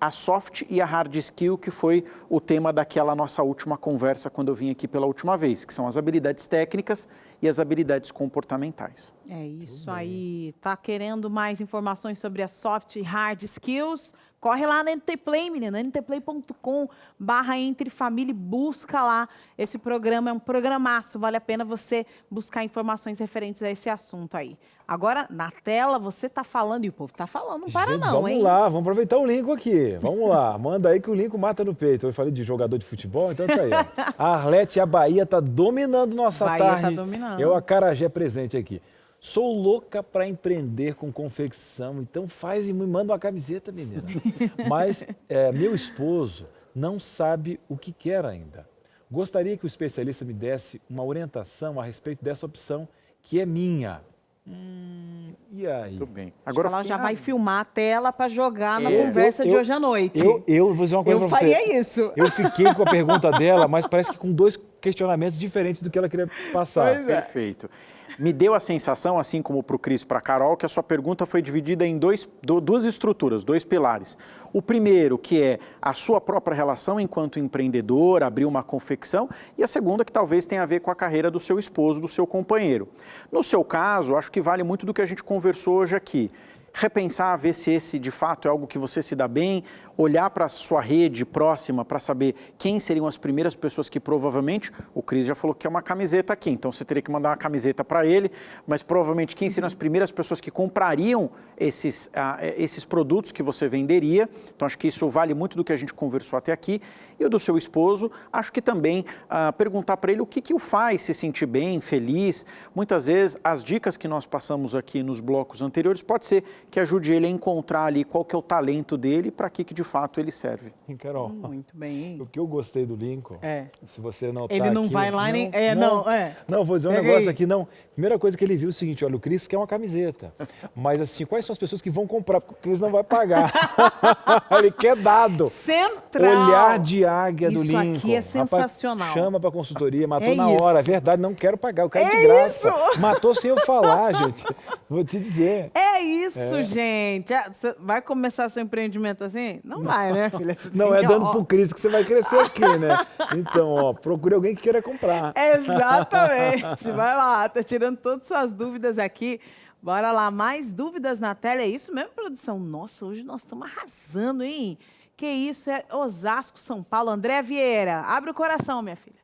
a soft e a hard skill, que foi o tema daquela nossa última conversa quando eu vim aqui pela última vez, que são as habilidades técnicas e as habilidades comportamentais. É isso aí. Tá querendo mais informações sobre as soft e hard skills? Corre lá na NT Play, menina, ntplay.com/entrefamilia, busca lá. Esse programa é um programaço, vale a pena você buscar informações referentes a esse assunto aí. Agora, na tela, você tá falando, e o povo tá falando, não para Gente, não, vamos hein? Vamos lá, vamos aproveitar o Lincoln aqui. Vamos lá, manda aí que o Lincoln mata no peito. Eu falei de jogador de futebol, então tá aí. Ó. A Arlete e a Bahia tá dominando nossa Bahia tarde. tá dominando. Eu, a Acarajé presente aqui. Sou louca para empreender com confecção, então faz e me manda uma camiseta, menina. Mas meu esposo não sabe o que quer ainda. Gostaria que o especialista me desse uma orientação a respeito dessa opção, que é minha. E aí? Muito bem. Agora Ela já vai filmar a tela para jogar na conversa de eu- hoje à noite. Eu vou dizer uma coisa Eu para você. faria isso. Eu fiquei com a pergunta dela, mas parece que com dois questionamentos diferentes do que ela queria passar. Pois é. Perfeito. Me deu a sensação, assim como para o Cris e para a Carol, que a sua pergunta foi dividida em duas estruturas, dois pilares. O primeiro, que é a sua própria relação enquanto empreendedor, abrir uma confecção, e a segunda, que talvez tenha a ver com a carreira do seu esposo, do seu companheiro. No seu caso, acho que vale muito do que a gente conversou hoje aqui. Repensar, ver se esse de fato é algo que você se dá bem, olhar para a sua rede próxima para saber quem seriam as primeiras pessoas que provavelmente, o Cris já falou que é uma camiseta aqui, então você teria que mandar uma camiseta para ele, mas provavelmente quem seriam as primeiras pessoas que comprariam esses produtos que você venderia. Então acho que isso vale muito do que a gente conversou até aqui. E o do seu esposo, acho que também perguntar para ele o que o faz se sentir bem, feliz. Muitas vezes as dicas que nós passamos aqui nos blocos anteriores pode ser que ajude ele a encontrar ali qual que é o talento dele e para que de fato ele serve. Carol, Muito bem. o que eu gostei do Lincoln, se você não tá Ele não aqui, vai lá nem... Não, vou dizer um Pega negócio aí. aqui, não. Primeira coisa que ele viu é o seguinte, olha, o Cris quer uma camiseta, mas assim, quais são as pessoas que vão comprar? Porque o Cris não vai pagar. Ele quer dado. Central. Olhar de águia do Isso Lincoln. aqui é Rapaz, sensacional. chama pra consultoria, matou É na isso. hora. É verdade, não quero pagar, eu quero de É graça. isso. Matou sem eu falar, gente. Vou te dizer. É isso, gente. Você vai começar seu empreendimento assim? Não vai, né, filha? Você Não tem é que, dando ó, pro Cris que você vai crescer aqui, né? Então, ó, procure alguém que queira comprar. Exatamente. Vai lá, tá tirando todas as suas dúvidas aqui. Bora lá, mais dúvidas na tela. É isso mesmo, produção? Nossa, hoje nós estamos arrasando, hein? Que isso, é Osasco, São Paulo. André Vieira, abre o coração, minha filha.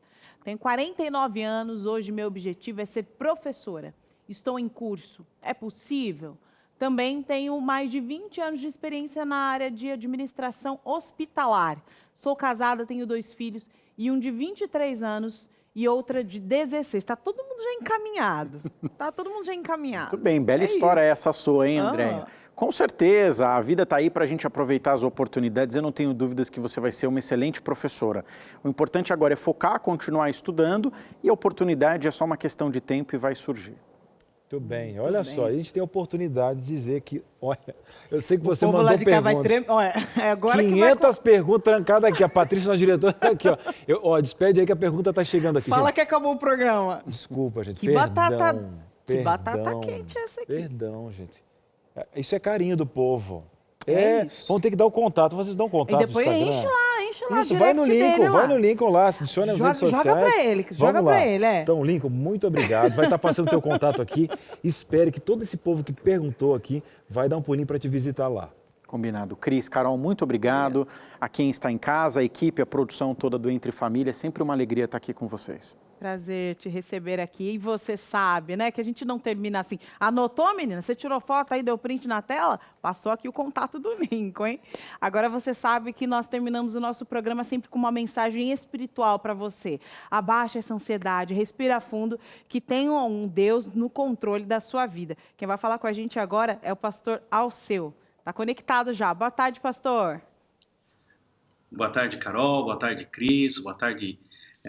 Tenho 49 anos, hoje meu objetivo é ser professora. Estou em curso. É possível? Também tenho mais de 20 anos de experiência na área de administração hospitalar. Sou casada, tenho 2 filhos e um de 23 anos e outra de 16. Tá todo mundo já encaminhado. Muito bem, bela história essa sua, hein, Andréia? Com certeza, a vida está aí para a gente aproveitar as oportunidades. Eu não tenho dúvidas que você vai ser uma excelente professora. O importante agora é focar, continuar estudando e a oportunidade é só uma questão de tempo e vai surgir. Muito bem, olha só, a gente tem a oportunidade de dizer que, olha, eu sei que você mandou perguntas, agora 500 perguntas trancadas aqui, a Patrícia, nossa diretora, está aqui, ó, despede aí que a pergunta está chegando aqui. Fala gente. que acabou o programa. Desculpa, gente, que batata quente é essa aqui? Perdão, gente, isso é carinho do povo. Isso. Vão ter que dar o contato, vocês dão o contato e depois do Instagram. enche lá. Isso, vai no Lincoln lá, se adicione nas redes sociais. Joga pra ele, Então, Lincoln, muito obrigado. Vai estar passando o teu contato aqui. Espere que todo esse povo que perguntou aqui vai dar um pulinho para te visitar lá. Combinado. Cris, Carol, muito obrigado. A quem está em casa, a equipe, a produção toda do Entre Família, é sempre uma alegria estar aqui com vocês. Prazer te receber aqui. E você sabe, né, que a gente não termina assim. Anotou, menina? Você tirou foto aí, deu print na tela? Passou aqui o contato do Lincoln, hein? Agora você sabe que nós terminamos o nosso programa sempre com uma mensagem espiritual para você. Abaixa essa ansiedade, respira fundo, que tem um Deus no controle da sua vida. Quem vai falar com a gente agora é o pastor Alceu. Está conectado já. Boa tarde, pastor. Boa tarde, Carol. Boa tarde, Cris. Boa tarde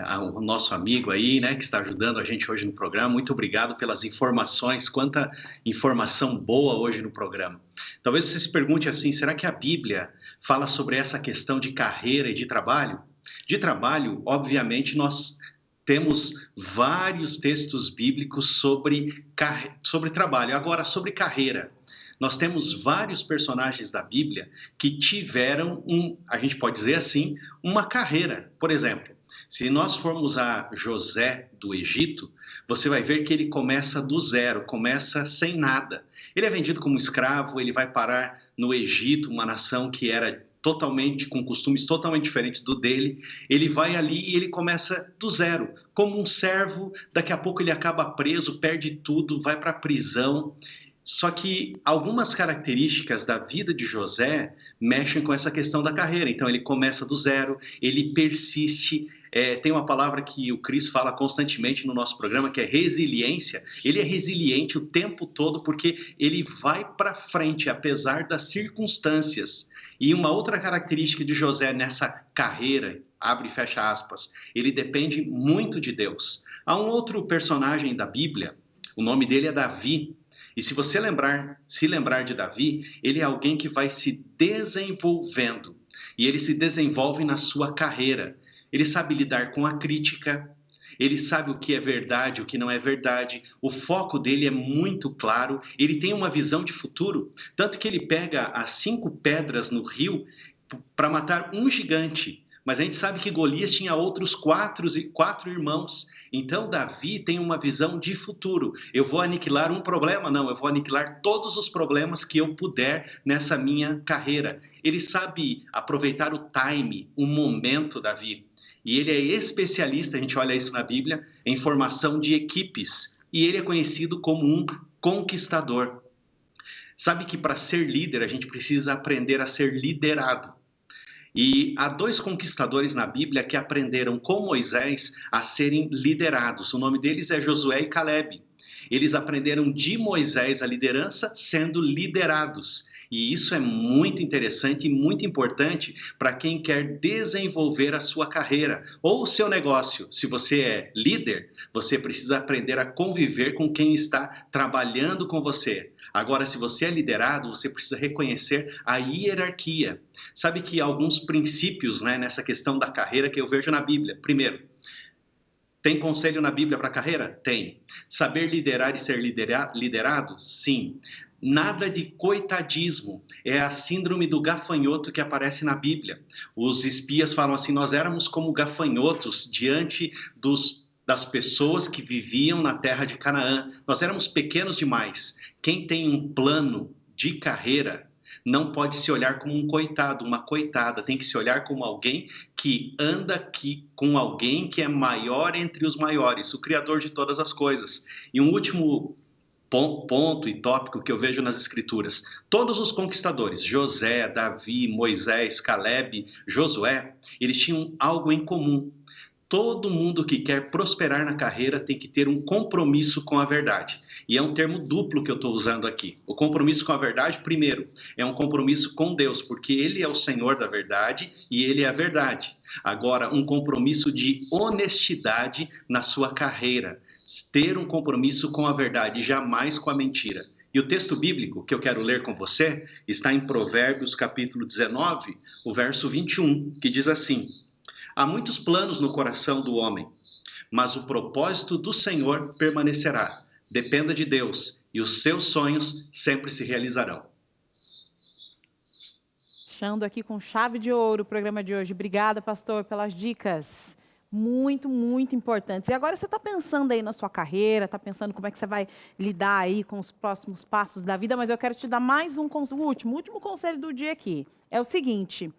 ao nosso amigo aí, né, que está ajudando a gente hoje no programa. Muito obrigado pelas informações. Quanta informação boa hoje no programa. Talvez você se pergunte assim, será que a Bíblia fala sobre essa questão de carreira e de trabalho? De trabalho, obviamente, nós temos vários textos bíblicos sobre trabalho. Agora, sobre carreira. Nós temos vários personagens da Bíblia que tiveram, a gente pode dizer assim, uma carreira. Por exemplo, se nós formos a José do Egito, você vai ver que ele começa do zero, começa sem nada. Ele é vendido como escravo, ele vai parar no Egito, uma nação que era com costumes totalmente diferentes do dele. Ele vai ali e ele começa do zero, como um servo, daqui a pouco ele acaba preso, perde tudo, vai para a prisão. Só que algumas características da vida de José mexem com essa questão da carreira. Então, ele começa do zero, ele persiste. Tem uma palavra que o Cris fala constantemente no nosso programa, que é resiliência. Ele é resiliente o tempo todo porque ele vai para frente, apesar das circunstâncias. E uma outra característica de José nessa carreira, abre e fecha aspas, ele depende muito de Deus. Há um outro personagem da Bíblia, o nome dele é Davi. E se você se lembrar de Davi, ele é alguém que vai se desenvolvendo. E ele se desenvolve na sua carreira. Ele sabe lidar com a crítica, ele sabe o que é verdade, o que não é verdade. O foco dele é muito claro, ele tem uma visão de futuro. Tanto que ele pega as 5 pedras no rio para matar um gigante. Mas a gente sabe que Golias tinha outros 4 irmãos. Então, Davi tem uma visão de futuro. Eu vou aniquilar um problema? Não, eu vou aniquilar todos os problemas que eu puder nessa minha carreira. Ele sabe aproveitar o time, o momento, Davi. E ele é especialista, a gente olha isso na Bíblia, em formação de equipes. E ele é conhecido como um conquistador. Sabe que para ser líder, a gente precisa aprender a ser liderado. E há 2 conquistadores na Bíblia que aprenderam com Moisés a serem liderados. O nome deles é Josué e Calebe. Eles aprenderam de Moisés a liderança sendo liderados. E isso é muito interessante e muito importante para quem quer desenvolver a sua carreira ou o seu negócio. Se você é líder, você precisa aprender a conviver com quem está trabalhando com você. Agora, se você é liderado, você precisa reconhecer a hierarquia. Sabe que há alguns princípios, né, nessa questão da carreira que eu vejo na Bíblia. Primeiro, tem conselho na Bíblia para a carreira? Tem. Saber liderar e ser liderado? Sim. Nada de coitadismo. É a síndrome do gafanhoto que aparece na Bíblia. Os espias falam assim, nós éramos como gafanhotos diante das pessoas que viviam na terra de Canaã. Nós éramos pequenos demais. Quem tem um plano de carreira não pode se olhar como um coitado, uma coitada. Tem que se olhar como alguém que anda com alguém que é maior entre os maiores, o Criador de todas as coisas. E um último ponto e tópico que eu vejo nas Escrituras. Todos os conquistadores, José, Davi, Moisés, Calebe, Josué, eles tinham algo em comum. Todo mundo que quer prosperar na carreira tem que ter um compromisso com a verdade. E é um termo duplo que eu estou usando aqui. O compromisso com a verdade, primeiro, é um compromisso com Deus, porque Ele é o Senhor da verdade e Ele é a verdade. Agora, um compromisso de honestidade na sua carreira. Ter um compromisso com a verdade, jamais com a mentira. E o texto bíblico que eu quero ler com você está em Provérbios, capítulo 19, o verso 21, que diz assim: há muitos planos no coração do homem, mas o propósito do Senhor permanecerá. Dependa de Deus e os seus sonhos sempre se realizarão. Fechando aqui com chave de ouro o programa de hoje. Obrigada, pastor, pelas dicas. Muito, muito importantes. E agora você está pensando aí na sua carreira, está pensando como é que você vai lidar aí com os próximos passos da vida, mas eu quero te dar mais um conselho, o último conselho do dia aqui. É o seguinte: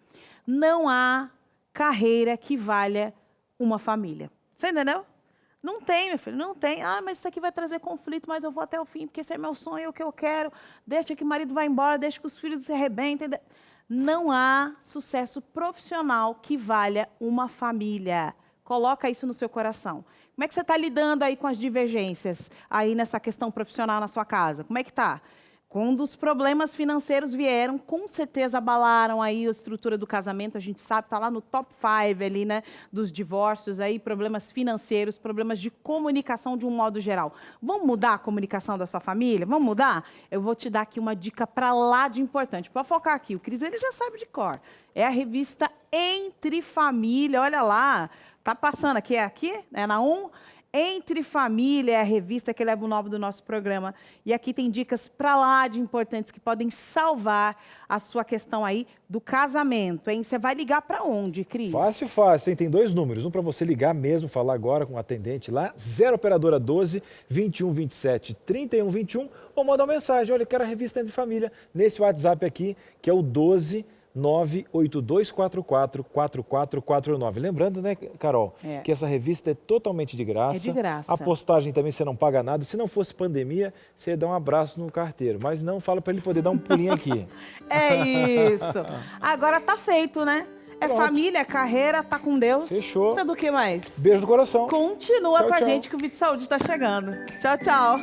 não há carreira que valha uma família. Você entendeu? Não tem, meu filho, não tem. Ah, mas isso aqui vai trazer conflito, mas eu vou até o fim, porque esse é meu sonho, é o que eu quero. Deixa que o marido vá embora, deixa que os filhos se arrebentem. Não há sucesso profissional que valha uma família. Coloca isso no seu coração. Como é que você está lidando aí com as divergências aí nessa questão profissional na sua casa? Como é que está? Quando os problemas financeiros vieram, com certeza abalaram aí a estrutura do casamento. A gente sabe, está lá no top 5 ali, né, dos divórcios aí, problemas financeiros, problemas de comunicação de um modo geral. Vamos mudar a comunicação da sua família? Vamos mudar? Eu vou te dar aqui uma dica para lá de importante. Para focar aqui, o Cris, ele já sabe de cor. É a revista Entre Família, olha lá. Tá passando aqui, é na 1. Entre Família é a revista que leva o nome do nosso programa. E aqui tem dicas para lá de importantes que podem salvar a sua questão aí do casamento, hein? Você vai ligar para onde, Cris? Fácil, fácil, hein? Tem 2 números. Um para você ligar mesmo, falar agora com o atendente lá, 0 operadora 12 21 27 31 21, ou mandar uma mensagem: olha, eu quero a revista Entre Família, nesse WhatsApp aqui, que é o 12 982444449. Lembrando, né, Carol, que essa revista é totalmente de graça. É de graça. A postagem também você não paga nada. Se não fosse pandemia, você ia dar um abraço no carteiro. Mas não, fala para ele poder dar um pulinho aqui. É isso. Agora tá feito, né? É Pronto. Família, carreira, tá com Deus. Fechou. Precisa do que mais? Beijo no coração. Continua Tchau, com a tchau. gente que o Vídeo Saúde está chegando. Tchau, tchau.